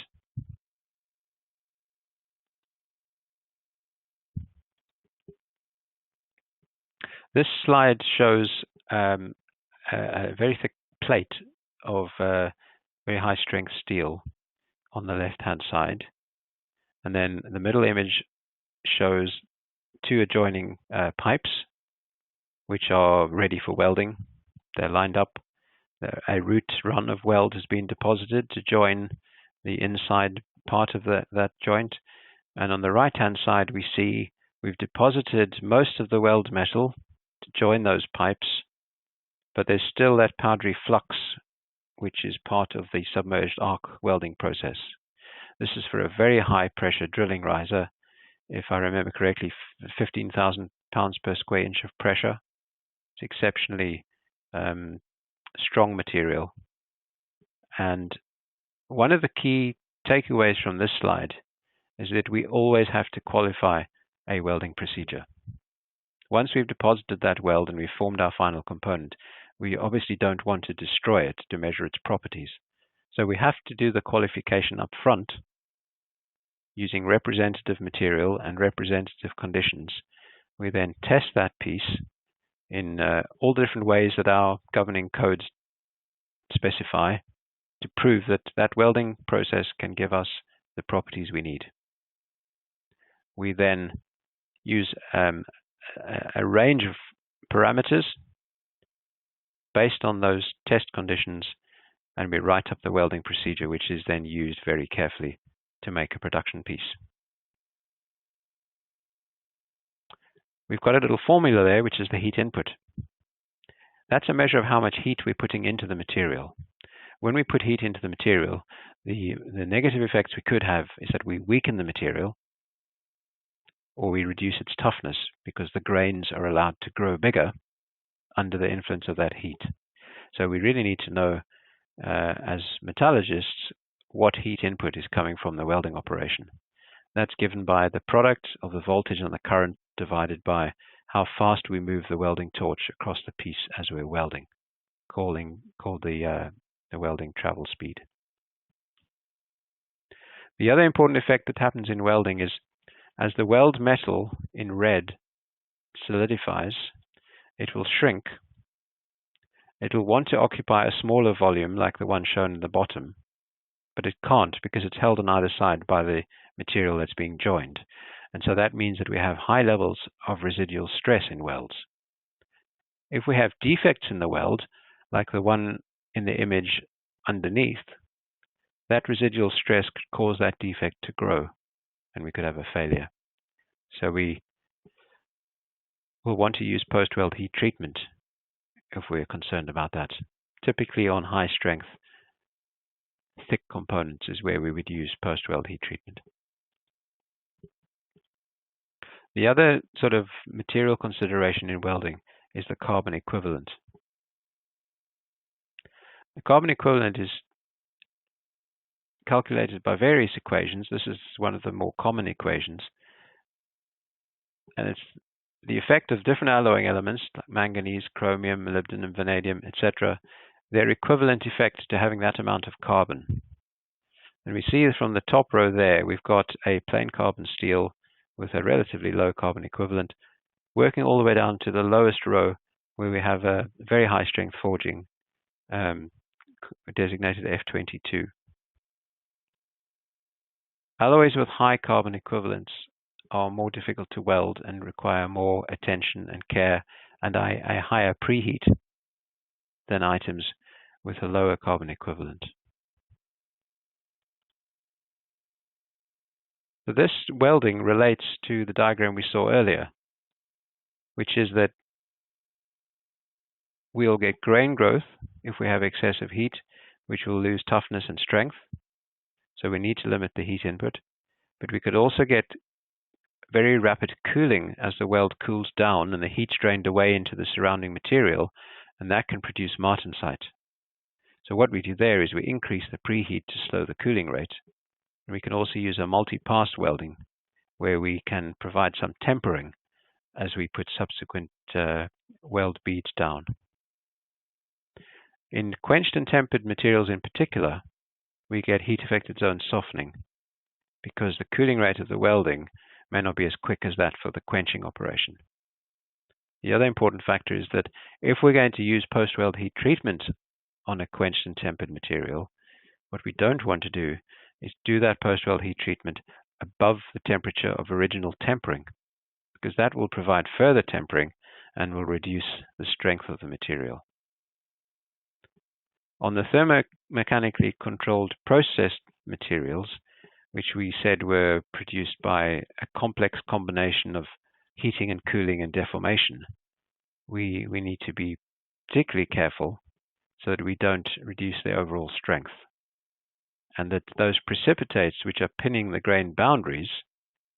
This slide shows a very thick plate of very high strength steel on the left hand side, and then the middle image shows two adjoining pipes which are ready for welding. They're lined up. A root run of weld has been deposited to join the inside part of that joint, and on the right hand side we see we've deposited most of the weld metal to join those pipes, but there's still that powdery flux which is part of the submerged arc welding process. This is for a very high pressure drilling riser. If I remember correctly, 15,000 pounds per square inch of pressure. It's exceptionally strong material. And one of the key takeaways from this slide is that we always have to qualify a welding procedure. Once we've deposited that weld and we've formed our final component, we obviously don't want to destroy it to measure its properties. So we have to do the qualification up front using representative material and representative conditions. We then test that piece in all the different ways that our governing codes specify to prove that that welding process can give us the properties we need. We then use a range of parameters based on those test conditions, and we write up the welding procedure, which is then used very carefully to make a production piece. We've got a little formula there, which is the heat input. That's a measure of how much heat we're putting into the material. When we put heat into the material, the negative effects we could have is that we weaken the material, or we reduce its toughness because the grains are allowed to grow bigger under the influence of that heat. So we really need to know, as metallurgists, what heat input is coming from the welding operation. That's given by the product of the voltage and the current divided by how fast we move the welding torch across the piece as we're welding, called the welding travel speed. The other important effect that happens in welding is as the weld metal in red solidifies, it will shrink. It will want to occupy a smaller volume like the one shown in the bottom, but it can't because it's held on either side by the material that's being joined. And so that means that we have high levels of residual stress in welds. If we have defects in the weld, like the one in the image underneath, that residual stress could cause that defect to grow, and we could have a failure. So we will want to use post-weld heat treatment if we're concerned about that. Typically on high strength, thick components is where we would use post-weld heat treatment. The other sort of material consideration in welding is the carbon equivalent. The carbon equivalent is calculated by various equations. This is one of the more common equations. And it's the effect of different alloying elements like manganese, chromium, molybdenum, vanadium, etc. Their equivalent effect to having that amount of carbon. And we see from the top row there, we've got a plain carbon steel with a relatively low carbon equivalent, working all the way down to the lowest row where we have a very high strength forging designated F22. Alloys with high carbon equivalents are more difficult to weld and require more attention and care and a higher preheat than items with a lower carbon equivalent. So this welding relates to the diagram we saw earlier, which is that we'll get grain growth if we have excessive heat, which will lose toughness and strength. So we need to limit the heat input. But we could also get very rapid cooling as the weld cools down and the heat's drained away into the surrounding material, and that can produce martensite. So what we do there is we increase the preheat to slow the cooling rate. And we can also use a multi-pass welding where we can provide some tempering as we put subsequent weld beads down. In quenched and tempered materials in particular, we get heat-affected zone softening because the cooling rate of the welding may not be as quick as that for the quenching operation. The other important factor is that if we're going to use post-weld heat treatment on a quenched and tempered material, what we don't want to do is do that post-weld heat treatment above the temperature of original tempering, because that will provide further tempering and will reduce the strength of the material. On the thermomechanically controlled processed materials, which we said were produced by a complex combination of heating and cooling and deformation, we need to be particularly careful so that we don't reduce the overall strength, and that those precipitates which are pinning the grain boundaries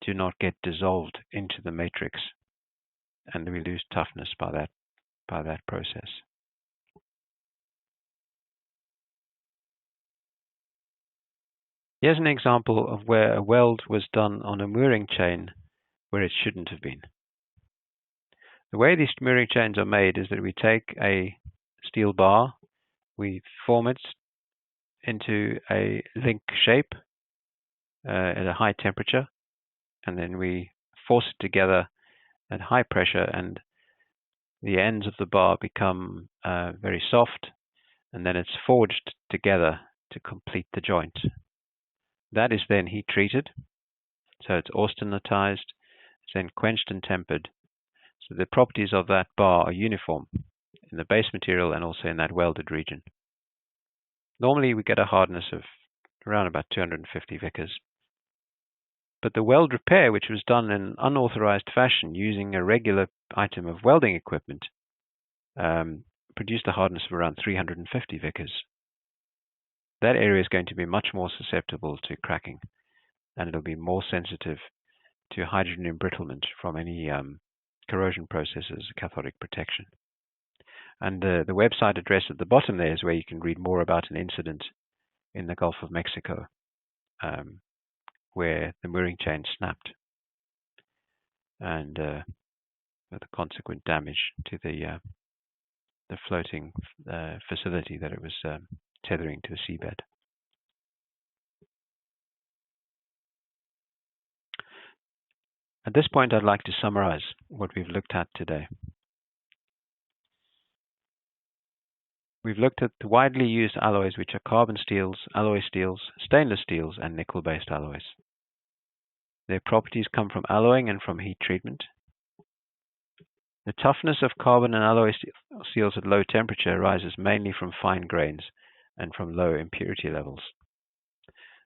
do not get dissolved into the matrix, and we lose toughness by that process. Here's an example of where a weld was done on a mooring chain where it shouldn't have been. The way these mooring chains are made is that we take a steel bar, we form it into a link shape at a high temperature, and then we force it together at high pressure, and the ends of the bar become very soft, and then it's forged together to complete the joint. That is then heat treated, so it's austenitized, it's then quenched and tempered, so the properties of that bar are uniform in the base material and also in that welded region. Normally we get a hardness of around about 250 Vickers. But the weld repair, which was done in an unauthorized fashion using a regular item of welding equipment, produced a hardness of around 350 Vickers. That area is going to be much more susceptible to cracking, and it'll be more sensitive to hydrogen embrittlement from any corrosion processes, cathodic protection. And the website address at the bottom there is where you can read more about an incident in the Gulf of Mexico, where the mooring chain snapped, and the consequent damage to the floating facility that it was tethering to a seabed. At this point, I'd like to summarize what we've looked at today. We've looked at the widely used alloys, which are carbon steels, alloy steels, stainless steels, and nickel-based alloys. Their properties come from alloying and from heat treatment. The toughness of carbon and alloy steels at low temperature arises mainly from fine grains and from low impurity levels.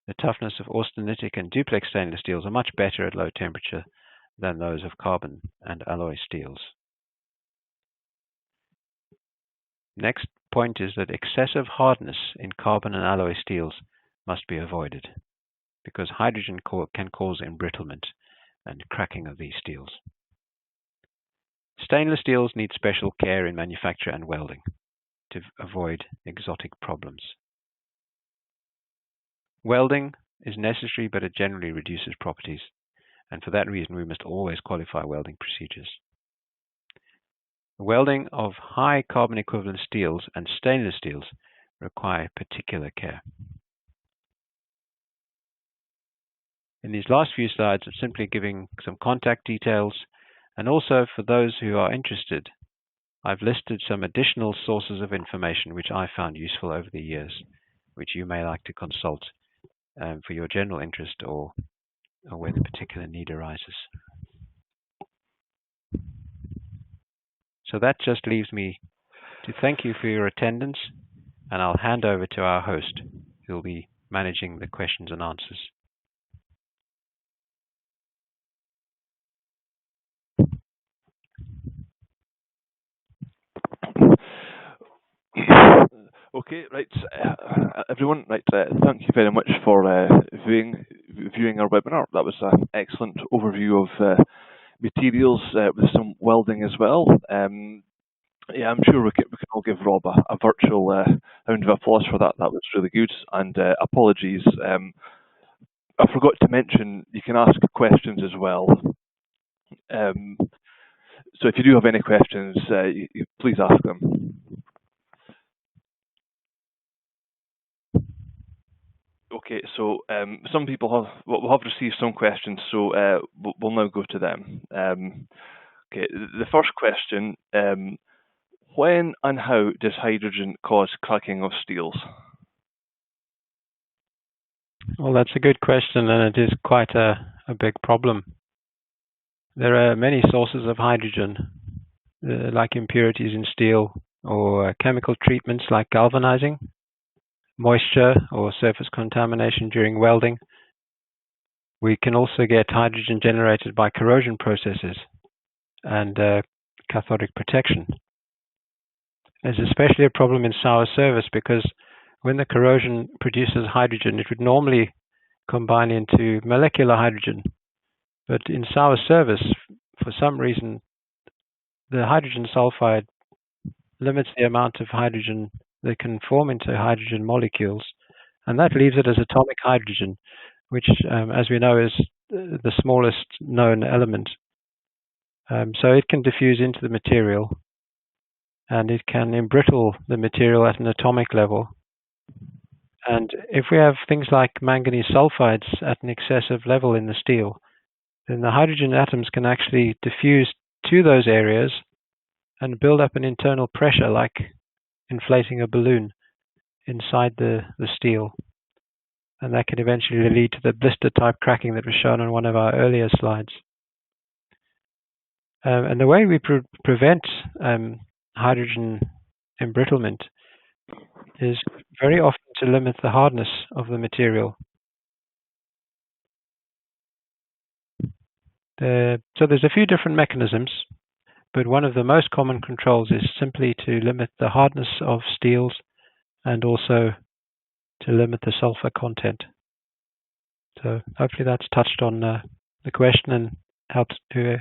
The toughness of austenitic and duplex stainless steels are much better at low temperature than those of carbon and alloy steels. Next point is that excessive hardness in carbon and alloy steels must be avoided, because hydrogen can cause embrittlement and cracking of these steels. Stainless steels need special care in manufacture and welding to avoid exotic problems. Welding is necessary, but it generally reduces properties, and for that reason we must always qualify welding procedures. Welding of high carbon equivalent steels and stainless steels require particular care. In these last few slides, I'm simply giving some contact details, and also for those who are interested, I've listed some additional sources of information which I found useful over the years, which you may like to consult for your general interest or where the particular need arises. So that just leaves me to thank you for your attendance, and I'll hand over to our host, who will be managing the questions and answers. Okay, right, everyone, right, thank you very much for viewing our webinar. That was an excellent overview of materials with some welding as well. Yeah, I'm sure we can all give Rob a virtual round of applause for that. That was really good, and apologies. I forgot to mention you can ask questions as well. So if you do have any questions, please ask them. Okay, so some people will have received some questions, so we'll now go to them. Okay, the first question, when and how does hydrogen cause cracking of steels? Well, that's a good question, and it is quite a big problem. There are many sources of hydrogen, like impurities in steel, or chemical treatments like galvanizing, moisture or surface contamination during welding. We can also get hydrogen generated by corrosion processes and cathodic protection. There's especially a problem in sour service because when the corrosion produces hydrogen, it would normally combine into molecular hydrogen. But in sour service, for some reason, the hydrogen sulfide limits the amount of hydrogen that can form into hydrogen molecules, and that leaves it as atomic hydrogen, which, as we know, is the smallest known element. So it can diffuse into the material, and it can embrittle the material at an atomic level. And if we have things like manganese sulfides at an excessive level in the steel, then the hydrogen atoms can actually diffuse to those areas and build up an internal pressure like inflating a balloon inside the steel. And that can eventually lead to the blister type cracking that was shown on one of our earlier slides. And the way we prevent hydrogen embrittlement is very often to limit the hardness of the material. So there's a few different mechanisms, but one of the most common controls is simply to limit the hardness of steels and also to limit the sulfur content. So hopefully that's touched on the question and helped the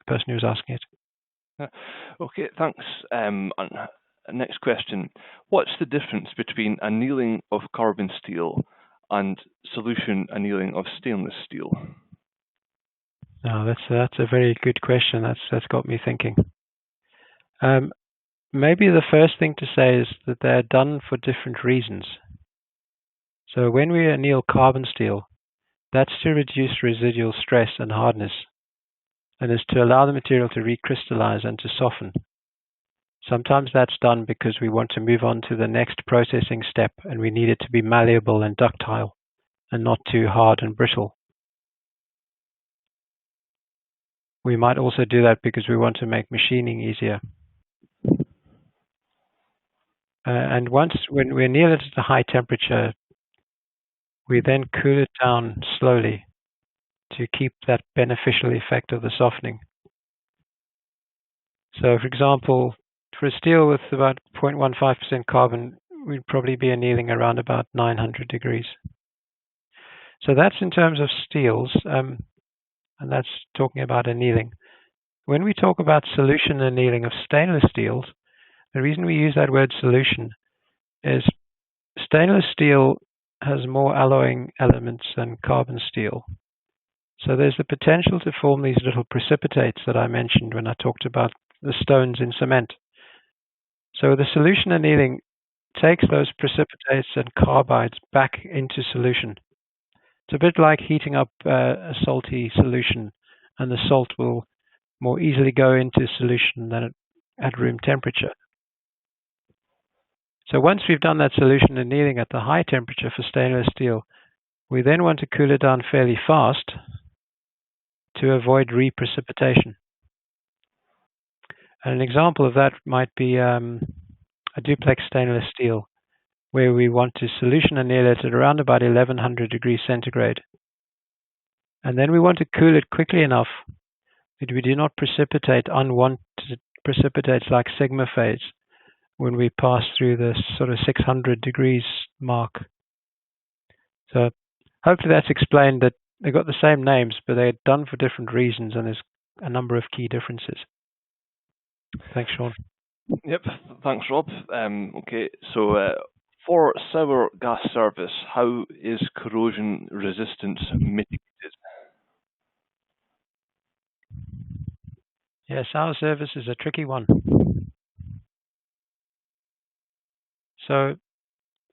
person who was asking it. Okay, thanks. Next question. What's the difference between annealing of carbon steel and solution annealing of stainless steel? No, that's a very good question. That's got me thinking. Maybe the first thing to say is that they're done for different reasons. So when we anneal carbon steel, that's to reduce residual stress and hardness, and is to allow the material to recrystallize and to soften. Sometimes that's done because we want to move on to the next processing step and we need it to be malleable and ductile and not too hard and brittle. We might also do that because we want to make machining easier. And when we anneal it at a high temperature, we then cool it down slowly to keep that beneficial effect of the softening. So, for example, for a steel with about 0.15% carbon, we'd probably be annealing around about 900 degrees. So that's in terms of steels, and that's talking about annealing. When we talk about solution annealing of stainless steels, the reason we use that word solution is stainless steel has more alloying elements than carbon steel. So there's the potential to form these little precipitates that I mentioned when I talked about the stones in cement. So the solution annealing takes those precipitates and carbides back into solution. It's a bit like heating up a salty solution, and the salt will more easily go into solution than at room temperature. So once we've done that solution annealing at the high temperature for stainless steel, we then want to cool it down fairly fast to avoid reprecipitation. And an example of that might be a duplex stainless steel, where we want to solution anneal it at around about 1100 degrees centigrade. And then we want to cool it quickly enough that we do not precipitate unwanted precipitates like sigma phase when we pass through the sort of 600 degrees mark. So hopefully that's explained that they've got the same names, but they're done for different reasons, and there's a number of key differences. Thanks, Sean. Yep, thanks, Rob. Okay, so for sour gas service, how is corrosion resistance mitigated? Yeah, sour service is a tricky one. So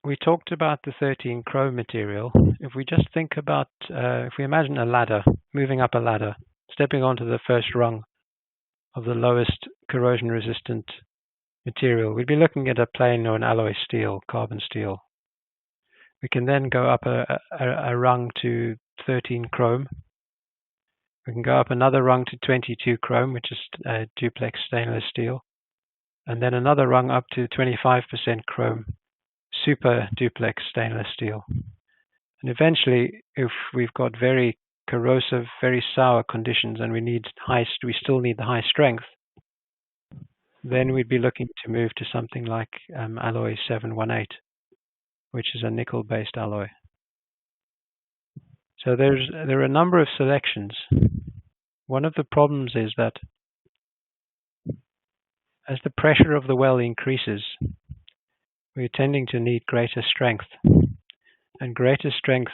we talked about the 13 chrome material. If we just think about, if we imagine a ladder, moving up a ladder, stepping onto the first rung, of the lowest corrosion-resistant material. We'd be looking at a plain or an alloy steel, carbon steel. We can then go up a rung to 13 chrome. We can go up another rung to 22 chrome, which is duplex stainless steel. And then another rung up to 25% chrome, super duplex stainless steel. And eventually, if we've got very corrosive, very sour conditions and we still need the high strength, then we'd be looking to move to something like alloy 718, which is a nickel-based alloy. So there are a number of selections. One of the problems is that as the pressure of the weld increases, we're tending to need greater strength. And greater strength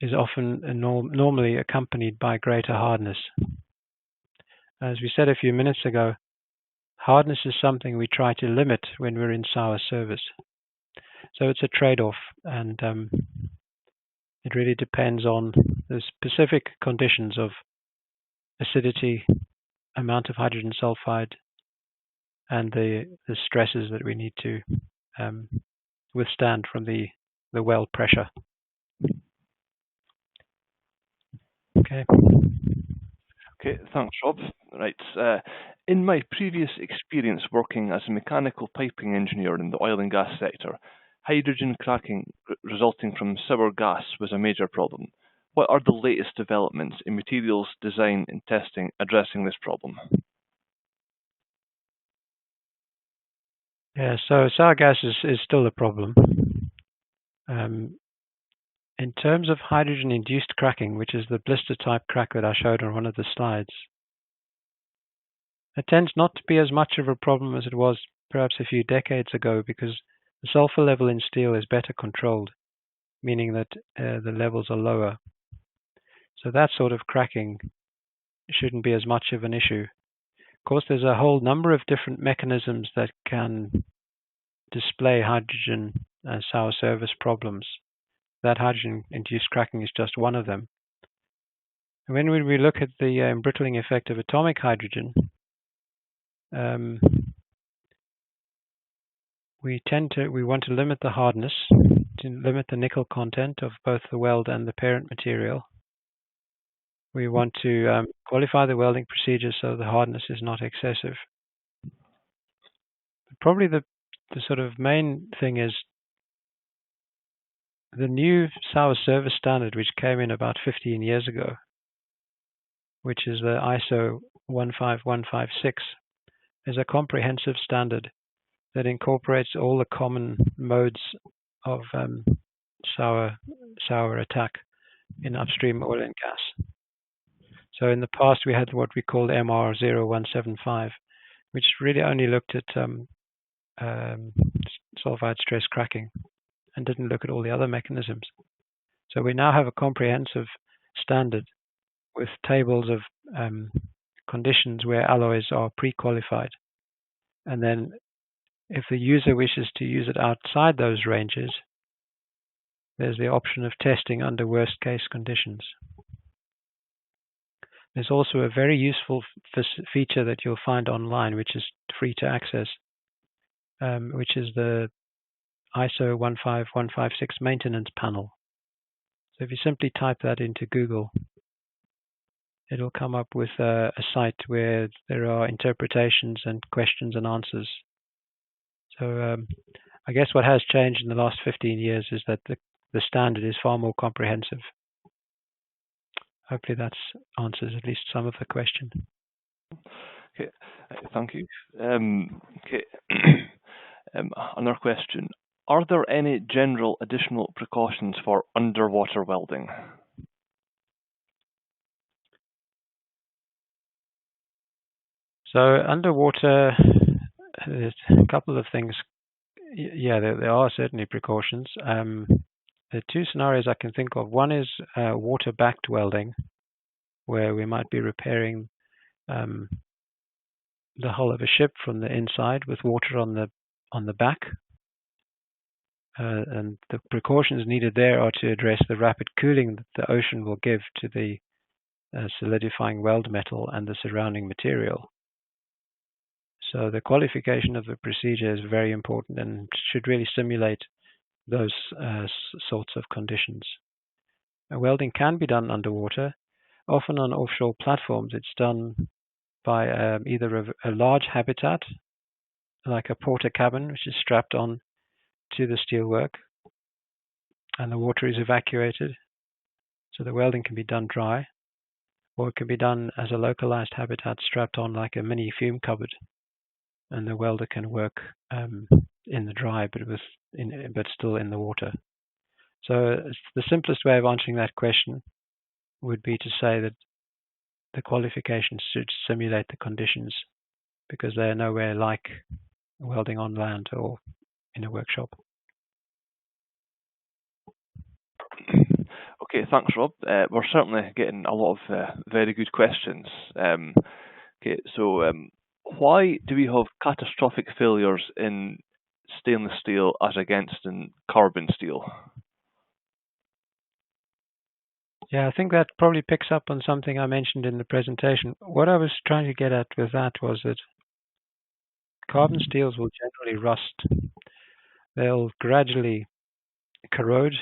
is often normally accompanied by greater hardness. As we said a few minutes ago, hardness is something we try to limit when we're in sour service. So it's a trade-off, and it really depends on the specific conditions of acidity, amount of hydrogen sulfide, and the stresses that we need to withstand from the weld pressure. Okay. Okay, thanks, Rob. Right. In my previous experience working as a mechanical piping engineer in the oil and gas sector, hydrogen cracking resulting from sour gas was a major problem. What are the latest developments in materials design and testing addressing this problem? Yeah, so sour gas is still a problem. In terms of hydrogen-induced cracking, which is the blister-type crack that I showed on one of the slides, it tends not to be as much of a problem as it was perhaps a few decades ago because the sulfur level in steel is better controlled, meaning that the levels are lower. So that sort of cracking shouldn't be as much of an issue. Of course, there's a whole number of different mechanisms that can display hydrogen sour service problems. That hydrogen-induced cracking is just one of them. And when we look at the embrittling effect of atomic hydrogen, we want to limit the hardness, to limit the nickel content of both the weld and the parent material. We want to qualify the welding procedure so the hardness is not excessive. But probably the sort of main thing is the new sour service standard, which came in about 15 years ago, which is the ISO 15156, is a comprehensive standard that incorporates all the common modes of sour attack in upstream oil and gas. So in the past we had what we called MR0175, which really only looked at sulfide stress cracking and didn't look at all the other mechanisms. So we now have a comprehensive standard with tables of conditions where alloys are pre-qualified. And then if the user wishes to use it outside those ranges, there's the option of testing under worst case conditions. There's also a very useful feature that you'll find online, which is free to access, which is the ISO 15156 maintenance panel. So if you simply type that into Google, it'll come up with a site where there are interpretations and questions and answers. So I guess what has changed in the last 15 years is that the standard is far more comprehensive. Hopefully that answers at least some of the question. Okay, thank you. Okay, another question. Are there any general additional precautions for underwater welding? So underwater, there's a couple of things. Yeah, there are certainly precautions. There are two scenarios I can think of. One is water-backed welding, where we might be repairing the hull of a ship from the inside with water on the back. And the precautions needed there are to address the rapid cooling that the ocean will give to the solidifying weld metal and the surrounding material. So the qualification of the procedure is very important and should really simulate those sorts of conditions. Welding can be done underwater. Often on offshore platforms, it's done by either a large habitat, like a porter cabin, which is strapped on to the steelwork, and the water is evacuated, so the welding can be done dry, or it can be done as a localized habitat strapped on like a mini fume cupboard, and the welder can work in the dry, but still in the water. So the simplest way of answering that question would be to say that the qualifications should simulate the conditions, because they are nowhere like welding on land or in a workshop. Okay, thanks, Rob. We're certainly getting a lot of very good questions. Okay, so why do we have catastrophic failures in stainless steel as against in carbon steel? Yeah, I think that probably picks up on something I mentioned in the presentation. What I was trying to get at with that was that carbon steels will generally rust. They'll gradually corrode.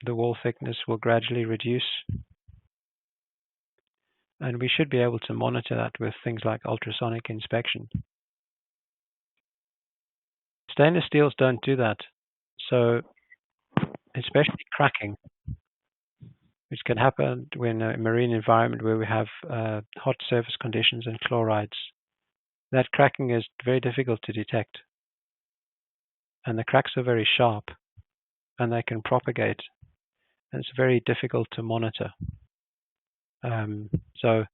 The wall thickness will gradually reduce. And we should be able to monitor that with things like ultrasonic inspection. Stainless steels don't do that. So, especially cracking, which can happen in a marine environment where we have hot surface conditions and chlorides. That cracking is very difficult to detect. And the cracks are very sharp, and they can propagate. And it's very difficult to monitor. So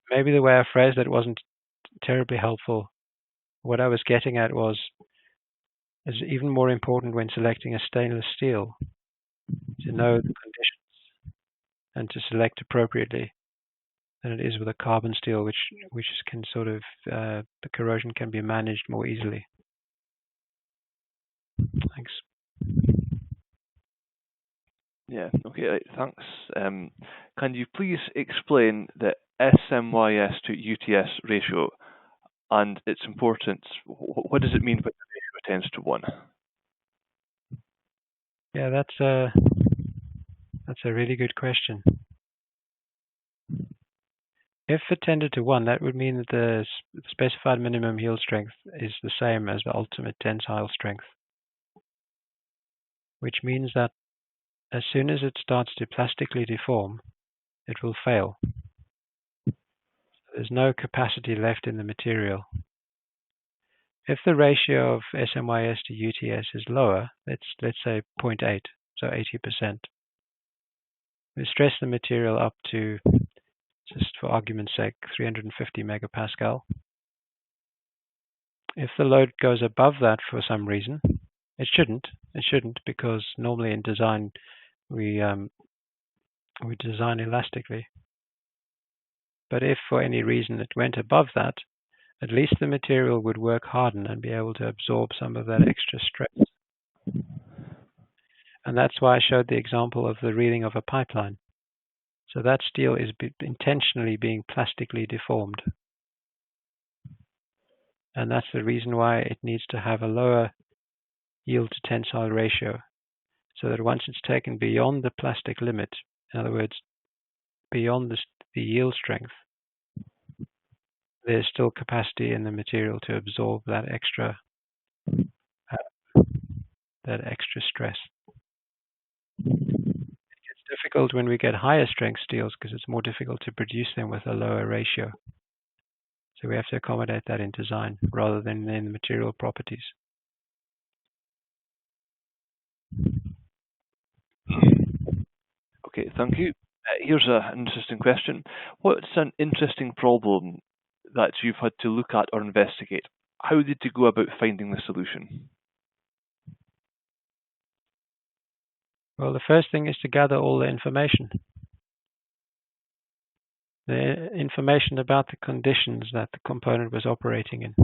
maybe the way I phrased it wasn't terribly helpful. What I was getting at was, it's even more important when selecting a stainless steel to know the conditions and to select appropriately than it is with a carbon steel, which can sort of, the corrosion can be managed more easily. Thanks. Yeah, okay, right, thanks. Can you please explain the SMYS to UTS ratio and its importance? What does it mean when the ratio tends to 1? Yeah, that's a really good question. If it tended to 1, that would mean that the specified minimum yield strength is the same as the ultimate tensile strength, which means that as soon as it starts to plastically deform, it will fail. There's no capacity left in the material. If the ratio of SMYS to UTS is lower, let's say 0.8, so 80%, we stress the material up to, just for argument's sake, 350 megapascal. If the load goes above that for some reason, it shouldn't, because normally in design we design elastically. But if for any reason it went above that, at least the material would work harden and be able to absorb some of that extra stress. And that's why I showed the example of the reeling of a pipeline. So that steel is intentionally being plastically deformed. And that's the reason why it needs to have a lower yield to tensile ratio, so that once it's taken beyond the plastic limit, in other words, beyond the yield strength, there's still capacity in the material to absorb that extra stress. It gets difficult when we get higher strength steels because it's more difficult to produce them with a lower ratio. So we have to accommodate that in design rather than in the material properties. Okay, thank you. Here's an interesting question. What's an interesting problem that you've had to look at or investigate? How did you go about finding the solution? Well, the first thing is to gather all the information. The information about the conditions that the component was operating in.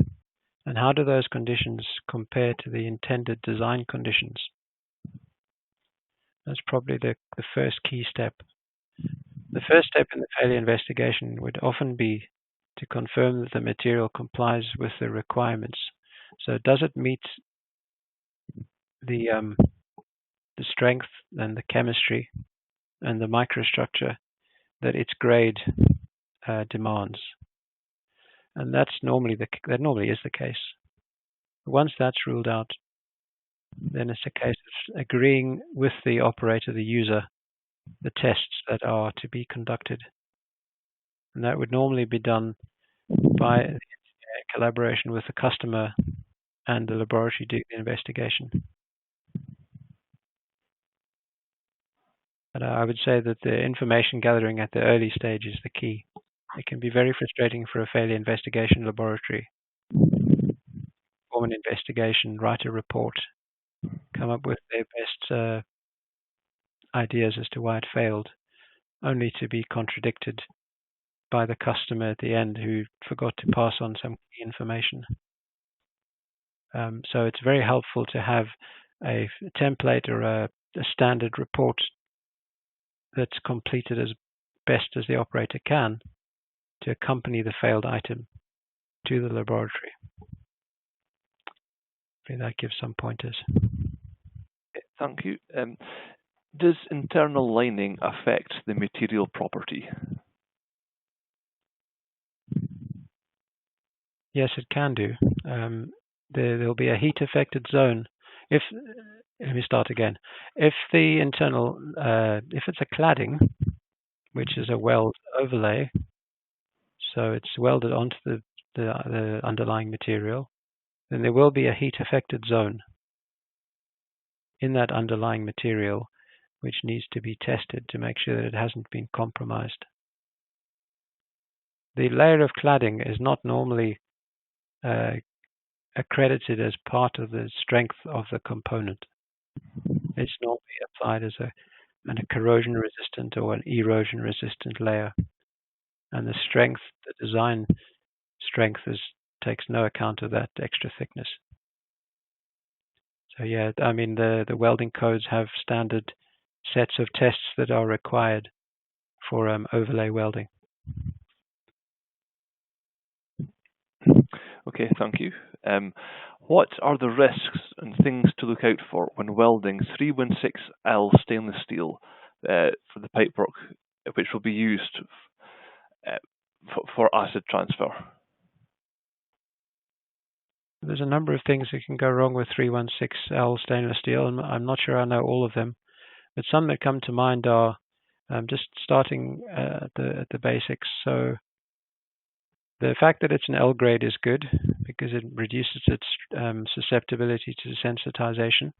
And how do those conditions compare to the intended design conditions? That's probably the first key step. The first step in the failure investigation would often be to confirm that the material complies with the requirements. So does it meet the strength and the chemistry and the microstructure that its grade demands? And that normally is the case. Once that's ruled out, then it's a case of agreeing with the operator, the user, the tests that are to be conducted. And that would normally be done by collaboration with the customer and the laboratory doing the investigation. But I would say that the information gathering at the early stage is the key. It can be very frustrating for a failure investigation laboratory. Perform an investigation, write a report, come up with their best ideas as to why it failed, only to be contradicted by the customer at the end who forgot to pass on some key information. So it's very helpful to have a template or a standard report that's completed as best as the operator can to accompany the failed item to the laboratory. Hopefully that gives some pointers. Thank you. Does internal lining affect the material property? Yes, it can do. There'll be a heat-affected zone. Let me start again. If the internal, if it's a cladding, which is a weld overlay, so it's welded onto the underlying material, then there will be a heat-affected zone in that underlying material, which needs to be tested to make sure that it hasn't been compromised. The layer of cladding is not normally accredited as part of the strength of the component. It's normally applied as a corrosion-resistant or an erosion-resistant layer. And the strength, the design strength, takes no account of that extra thickness. So yeah, I mean, the welding codes have standard sets of tests that are required for overlay welding. Okay, thank you. What are the risks and things to look out for when welding 316L stainless steel for the pipework, which will be used for acid transfer? There's a number of things that can go wrong with 316L stainless steel, and I'm not sure I know all of them, but some that come to mind are just starting at the basics. So the fact that it's an L grade is good because it reduces its susceptibility to sensitization,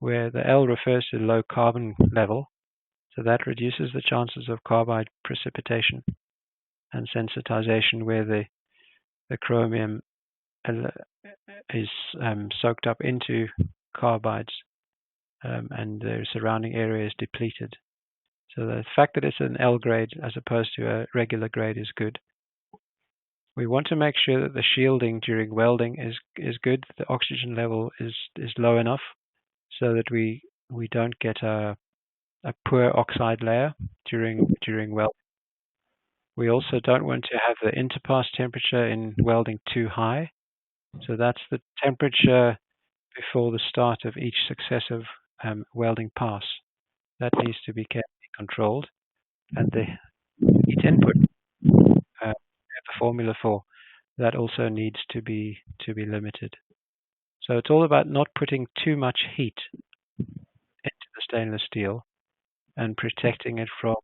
where the L refers to low carbon level, so that reduces the chances of carbide precipitation, and sensitization, where the chromium is soaked up into carbides and the surrounding area is depleted. So the fact that it's an L grade as opposed to a regular grade is good. We want to make sure that the shielding during welding is good. The oxygen level is low enough so that we don't get a poor oxide layer during welding. We also don't want to have the interpass temperature in welding too high. So that's the temperature before the start of each successive welding pass. That needs to be carefully controlled. And the heat input, the formula for that, also needs to be limited. So it's all about not putting too much heat into the stainless steel and protecting it from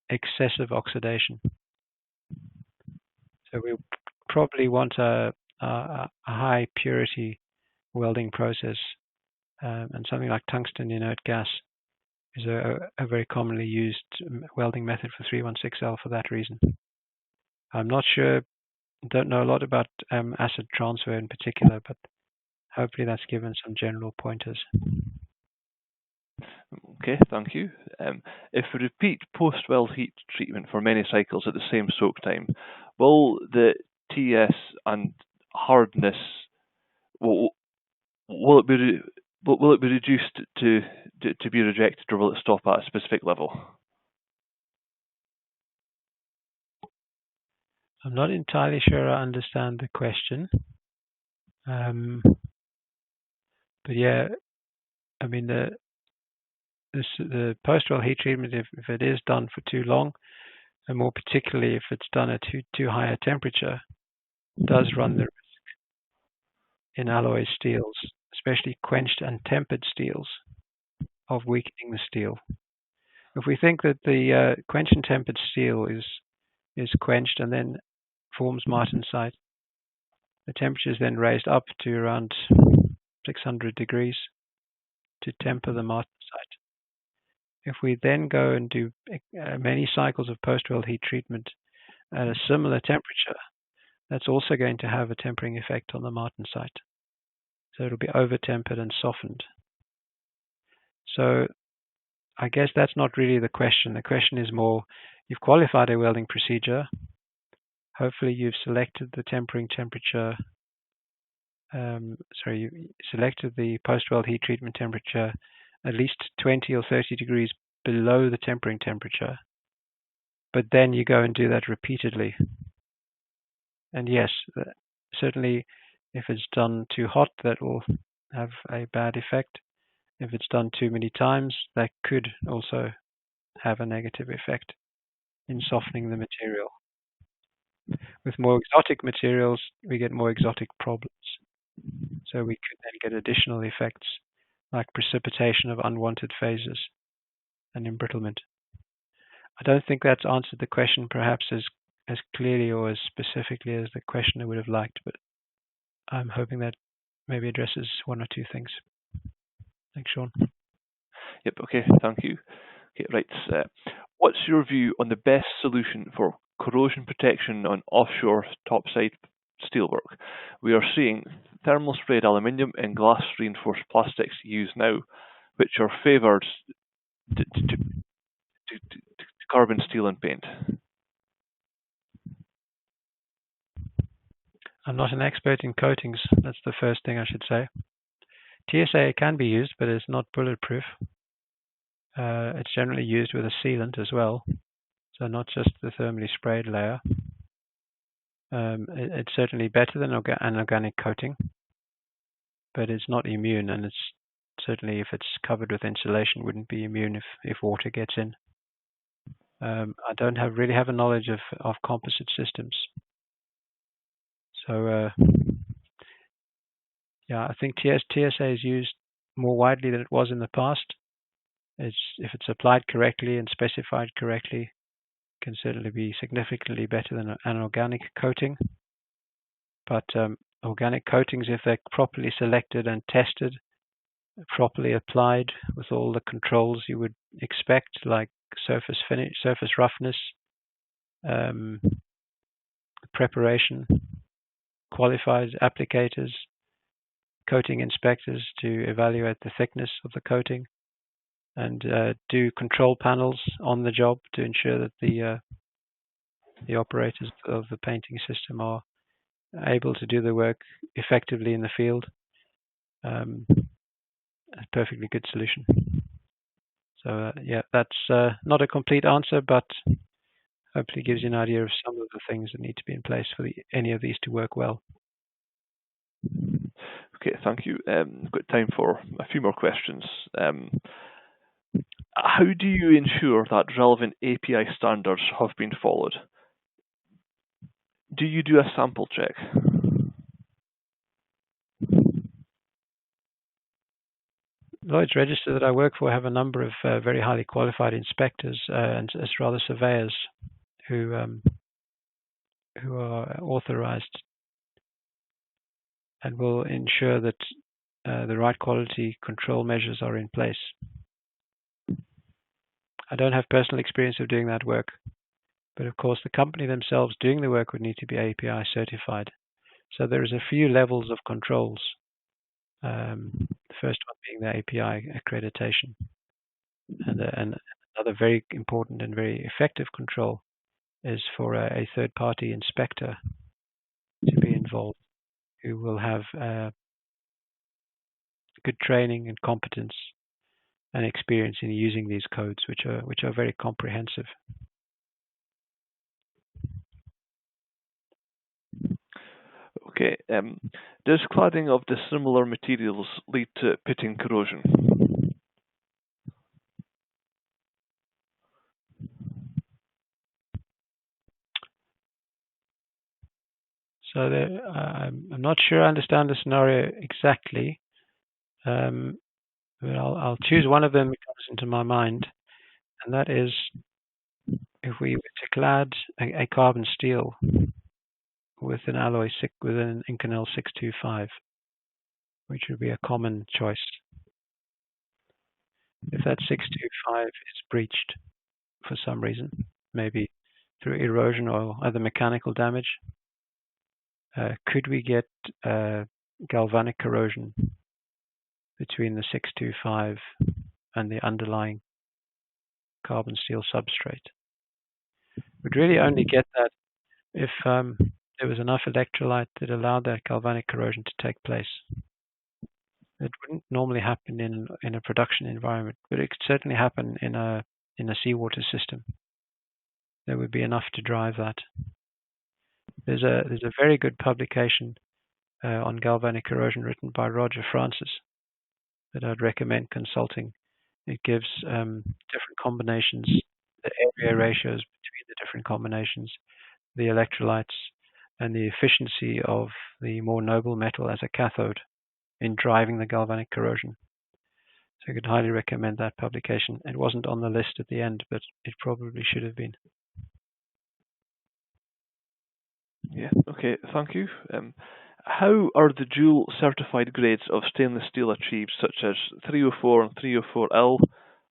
excessive oxidation. So we probably want a high purity welding process, and something like tungsten inert gas is a very commonly used welding method for 316L for that reason. I'm not sure, don't know a lot about acid transfer in particular, but hopefully that's given some general pointers. Okay, thank you. If we repeat post-weld heat treatment for many cycles at the same soak time, will the TS and hardness, will it be reduced to be rejected, or will it stop at a specific level? I'm not entirely sure I understand the question. But yeah, I mean, the post-well heat treatment, if it is done for too long, and more particularly if it's done at too high a temperature, does run the risk in alloy steels, especially quenched and tempered steels, of weakening the steel. If we think that the quenched and tempered steel is quenched and then forms martensite, the temperature is then raised up to around 600 degrees to temper the martensite. If we then go and do many cycles of post-weld heat treatment at a similar temperature, that's also going to have a tempering effect on the martensite. So it'll be over-tempered and softened. So I guess that's not really the question. The question is more, you've qualified a welding procedure. Hopefully you've selected the tempering temperature. You selected the post-weld heat treatment temperature at least 20 or 30 degrees below the tempering temperature. But then you go and do that repeatedly. And yes, certainly if it's done too hot, that will have a bad effect. If it's done too many times, that could also have a negative effect in softening the material. With more exotic materials, we get more exotic problems. So we could then get additional effects like precipitation of unwanted phases and embrittlement. I don't think that's answered the question perhaps as clearly or as specifically as the questioner would have liked, but I'm hoping that maybe addresses one or two things. Thanks, Sean. Yep, okay, thank you. Okay, right. What's your view on the best solution for corrosion protection on offshore topside steelwork? We are seeing thermal sprayed aluminium and glass reinforced plastics used now, which are favoured to carbon steel and paint. I'm not an expert in coatings. That's the first thing I should say. TSA can be used, but it's not bulletproof. It's generally used with a sealant as well, so not just the thermally sprayed layer. It's certainly better than an organic coating, but it's not immune, and it's certainly, if it's covered with insulation, wouldn't be immune if water gets in. I don't really have a knowledge of composite systems. So yeah, I think TSA is used more widely than it was in the past. If it's applied correctly and specified correctly, it can certainly be significantly better than an organic coating. But organic coatings, if they're properly selected and tested, properly applied with all the controls you would expect, like surface finish, surface roughness, preparation, qualified applicators, coating inspectors to evaluate the thickness of the coating, and do control panels on the job to ensure that the operators of the painting system are able to do the work effectively in the field. A perfectly good solution. So yeah, that's not a complete answer, but hopefully gives you an idea of some of the things that need to be in place for any of these to work well. Okay, thank you. We've got time for a few more questions. How do you ensure that relevant API standards have been followed? Do you do a sample check? Lloyd's Register that I work for have a number of very highly qualified inspectors and rather surveyors who are authorized and will ensure that the right quality control measures are in place. I don't have personal experience of doing that work, but of course the company themselves doing the work would need to be API certified. So there is a few levels of controls. The first one being the API accreditation. And another very important and very effective control is for a third-party inspector to be involved, who will have good training and competence and experience in using these codes, which are very comprehensive. Okay. Does cladding of dissimilar materials lead to pitting corrosion? So I'm not sure I understand the scenario exactly, but I'll choose one of them that comes into my mind, and that is if we were to clad a carbon steel with an alloy with an Inconel 625, which would be a common choice. If that 625 is breached for some reason, maybe through erosion or other mechanical damage, could we get galvanic corrosion between the 625 and the underlying carbon steel substrate? We'd really only get that if there was enough electrolyte that allowed that galvanic corrosion to take place. It wouldn't normally happen in a production environment, but it could certainly happen in a seawater system. There would be enough to drive that. There's a very good publication on galvanic corrosion written by Roger Francis that I'd recommend consulting. It gives different combinations, the area ratios between the different combinations, the electrolytes, and the efficiency of the more noble metal as a cathode in driving the galvanic corrosion. So I could highly recommend that publication. It wasn't on the list at the end, but it probably should have been. Yeah, okay, thank you. How are the dual certified grades of stainless steel achieved, such as 304 and 304L,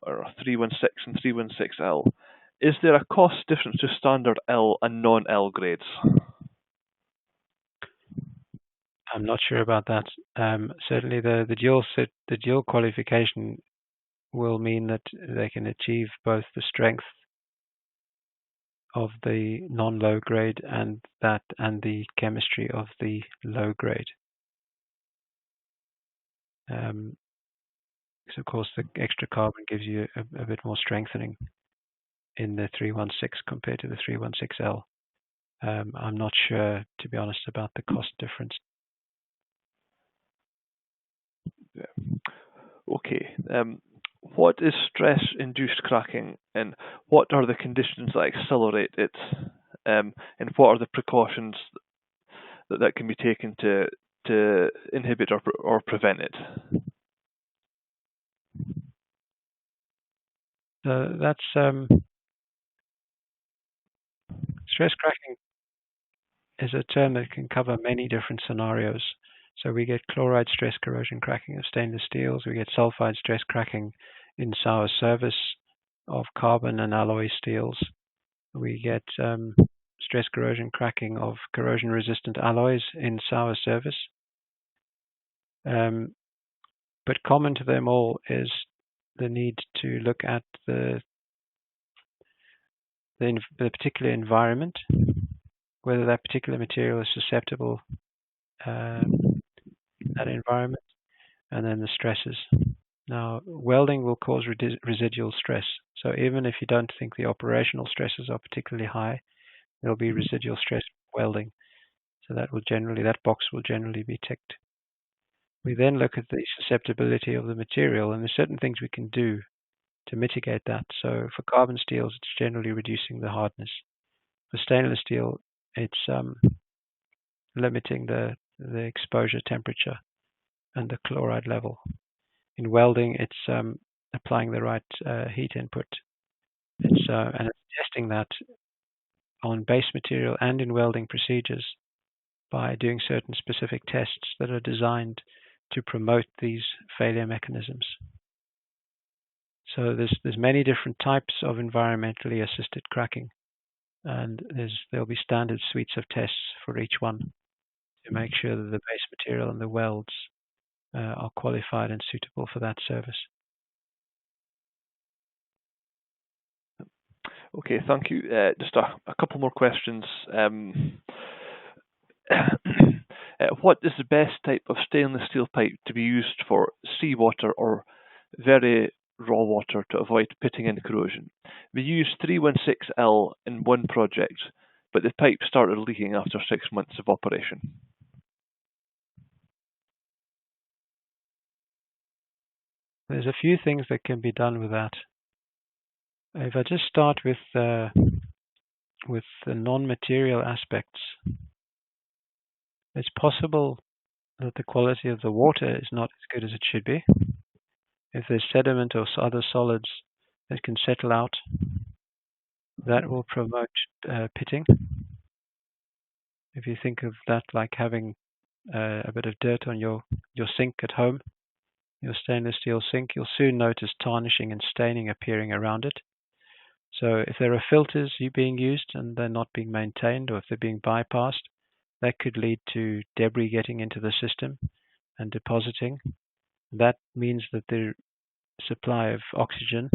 or 316 and 316L? Is there a cost difference to standard L and non-L grades? I'm not sure about that. Certainly, the dual qualification will mean that they can achieve both the strength of the non-low grade and the chemistry of the low grade. Because of course the extra carbon gives you a bit more strengthening in the 316 compared to the 316L. I'm not sure, to be honest, about the cost difference. Okay. What is stress-induced cracking, and what are the conditions that accelerate it, and what are the precautions that can be taken to inhibit or prevent it? That's stress cracking is a term that can cover many different scenarios. So we get chloride stress corrosion cracking of stainless steels. We get sulfide stress cracking in sour service of carbon and alloy steels. We get stress corrosion cracking of corrosion-resistant alloys in sour service. But common to them all is the need to look at the particular environment, whether that particular material is susceptible that environment, and then the stresses. Now, welding will cause residual stress. So even if you don't think the operational stresses are particularly high, there'll be residual stress welding. So that box will generally be ticked. We then look at the susceptibility of the material, and there's certain things we can do to mitigate that. So for carbon steels, it's generally reducing the hardness. For stainless steel, it's limiting the exposure temperature and the chloride level. In welding, it's applying the right heat input. And it's testing that on base material and in welding procedures by doing certain specific tests that are designed to promote these failure mechanisms. So there's many different types of environmentally assisted cracking, and there'll be standard suites of tests for each one to make sure that the base material and the welds are qualified and suitable for that service. Okay, thank you. Just a couple more questions. What is the best type of stainless steel pipe to be used for seawater or very raw water to avoid pitting and corrosion? We used 316L in one project, but the pipe started leaking after 6 months of operation. There's a few things that can be done with that. If I just start with the non-material aspects, it's possible that the quality of the water is not as good as it should be. If there's sediment or other solids that can settle out, that will promote pitting. If you think of that like having a bit of dirt on your sink at home, your stainless steel sink, you'll soon notice tarnishing and staining appearing around it. So if there are filters being used and they're not being maintained, or if they're being bypassed, that could lead to debris getting into the system and depositing. That means that the supply of oxygen,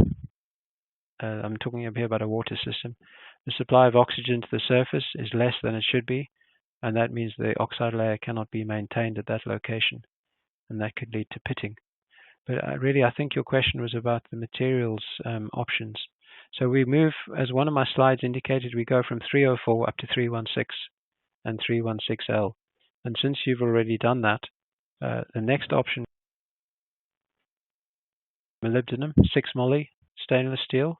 I'm talking up here about a water system, the supply of oxygen to the surface is less than it should be, and that means the oxide layer cannot be maintained at that location, and that could lead to pitting. But really, I think your question was about the materials options. So we move, as one of my slides indicated, we go from 304 up to 316 and 316L. And since you've already done that, the next option, molybdenum, 6 moly, stainless steel.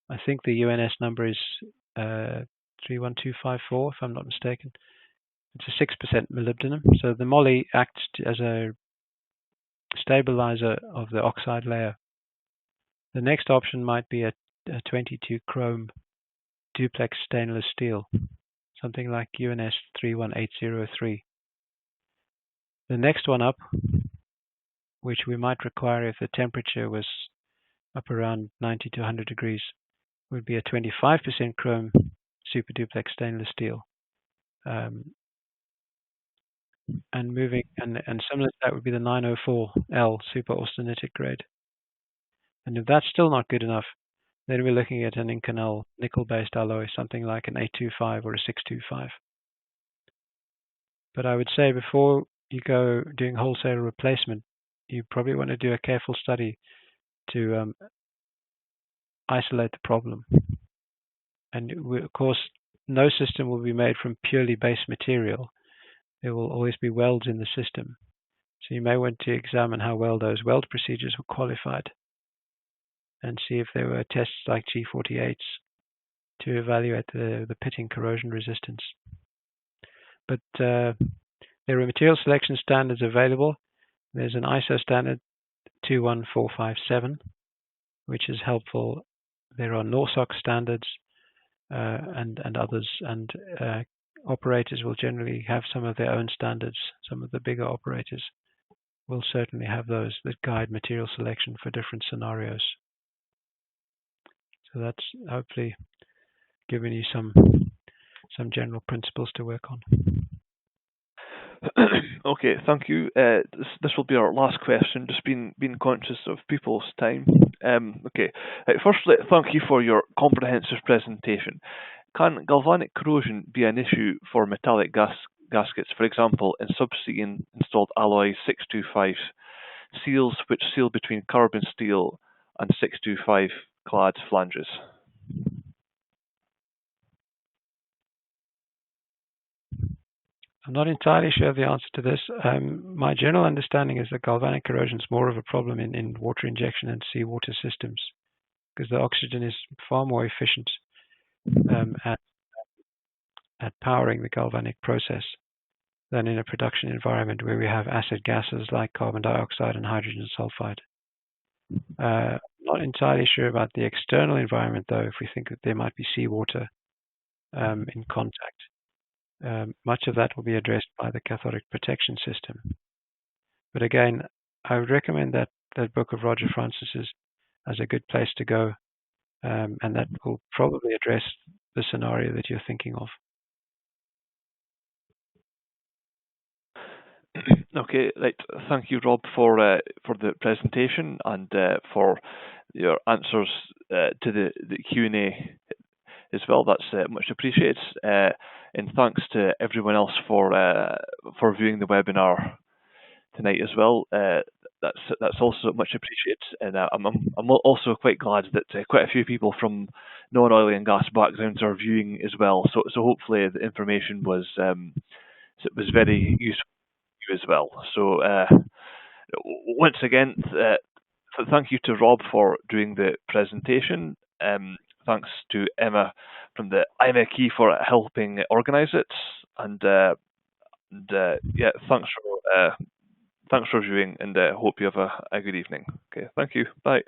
I think the UNS number is 31254, if I'm not mistaken. It's a 6% molybdenum. So the moly acts as a stabilizer of the oxide layer. The next option might be a 22 chrome duplex stainless steel, something like UNS 31803. The next one up, which we might require if the temperature was up around 90 to 100 degrees, would be a 25% chrome super duplex stainless steel. And similar to that would be the 904L super austenitic grade. And if that's still not good enough, then we're looking at an Inconel nickel-based alloy, something like an 825 or a 625. But I would say before you go doing wholesale replacement, you probably want to do a careful study to isolate the problem. And of course, no system will be made from purely base material. There will always be welds in the system. So you may want to examine how well those weld procedures were qualified and see if there were tests like G48s to evaluate the pitting corrosion resistance. But there are material selection standards available. There's an ISO standard 21457, which is helpful. There are NORSOC standards and others, and operators will generally have some of their own standards. Some of the bigger operators will certainly have those that guide material selection for different scenarios. So that's hopefully giving you some general principles to work on. Okay, thank you. This will be our last question, just being conscious of people's time. Okay, firstly, thank you for your comprehensive presentation. Can galvanic corrosion be an issue for metallic gaskets, for example, in subsea installed alloy 625 seals which seal between carbon steel and 625 clad flanges? I'm not entirely sure of the answer to this. My general understanding is that galvanic corrosion is more of a problem in water injection and seawater systems, because the oxygen is far more efficient at powering the galvanic process than in a production environment where we have acid gases like carbon dioxide and hydrogen sulfide. Not entirely sure about the external environment, though, if we think that there might be seawater in contact. Much of that will be addressed by the cathodic protection system. But again, I would recommend that book of Roger Francis's as a good place to go, and that will probably address the scenario that you're thinking of. Okay, right. Thank you, Rob, for the presentation and for your answers to the Q&A as well. That's much appreciated. And thanks to everyone else for viewing the webinar tonight as well. That's also much appreciated, and I'm also quite glad that quite a few people from non-oil and gas backgrounds are viewing as well. So hopefully the information was very useful to you as well. So once again, So thank you to Rob for doing the presentation. Thanks to Emma from the IMechE for helping organise it, and yeah, thanks for viewing, and hope you have a good evening. Okay, thank you. Bye.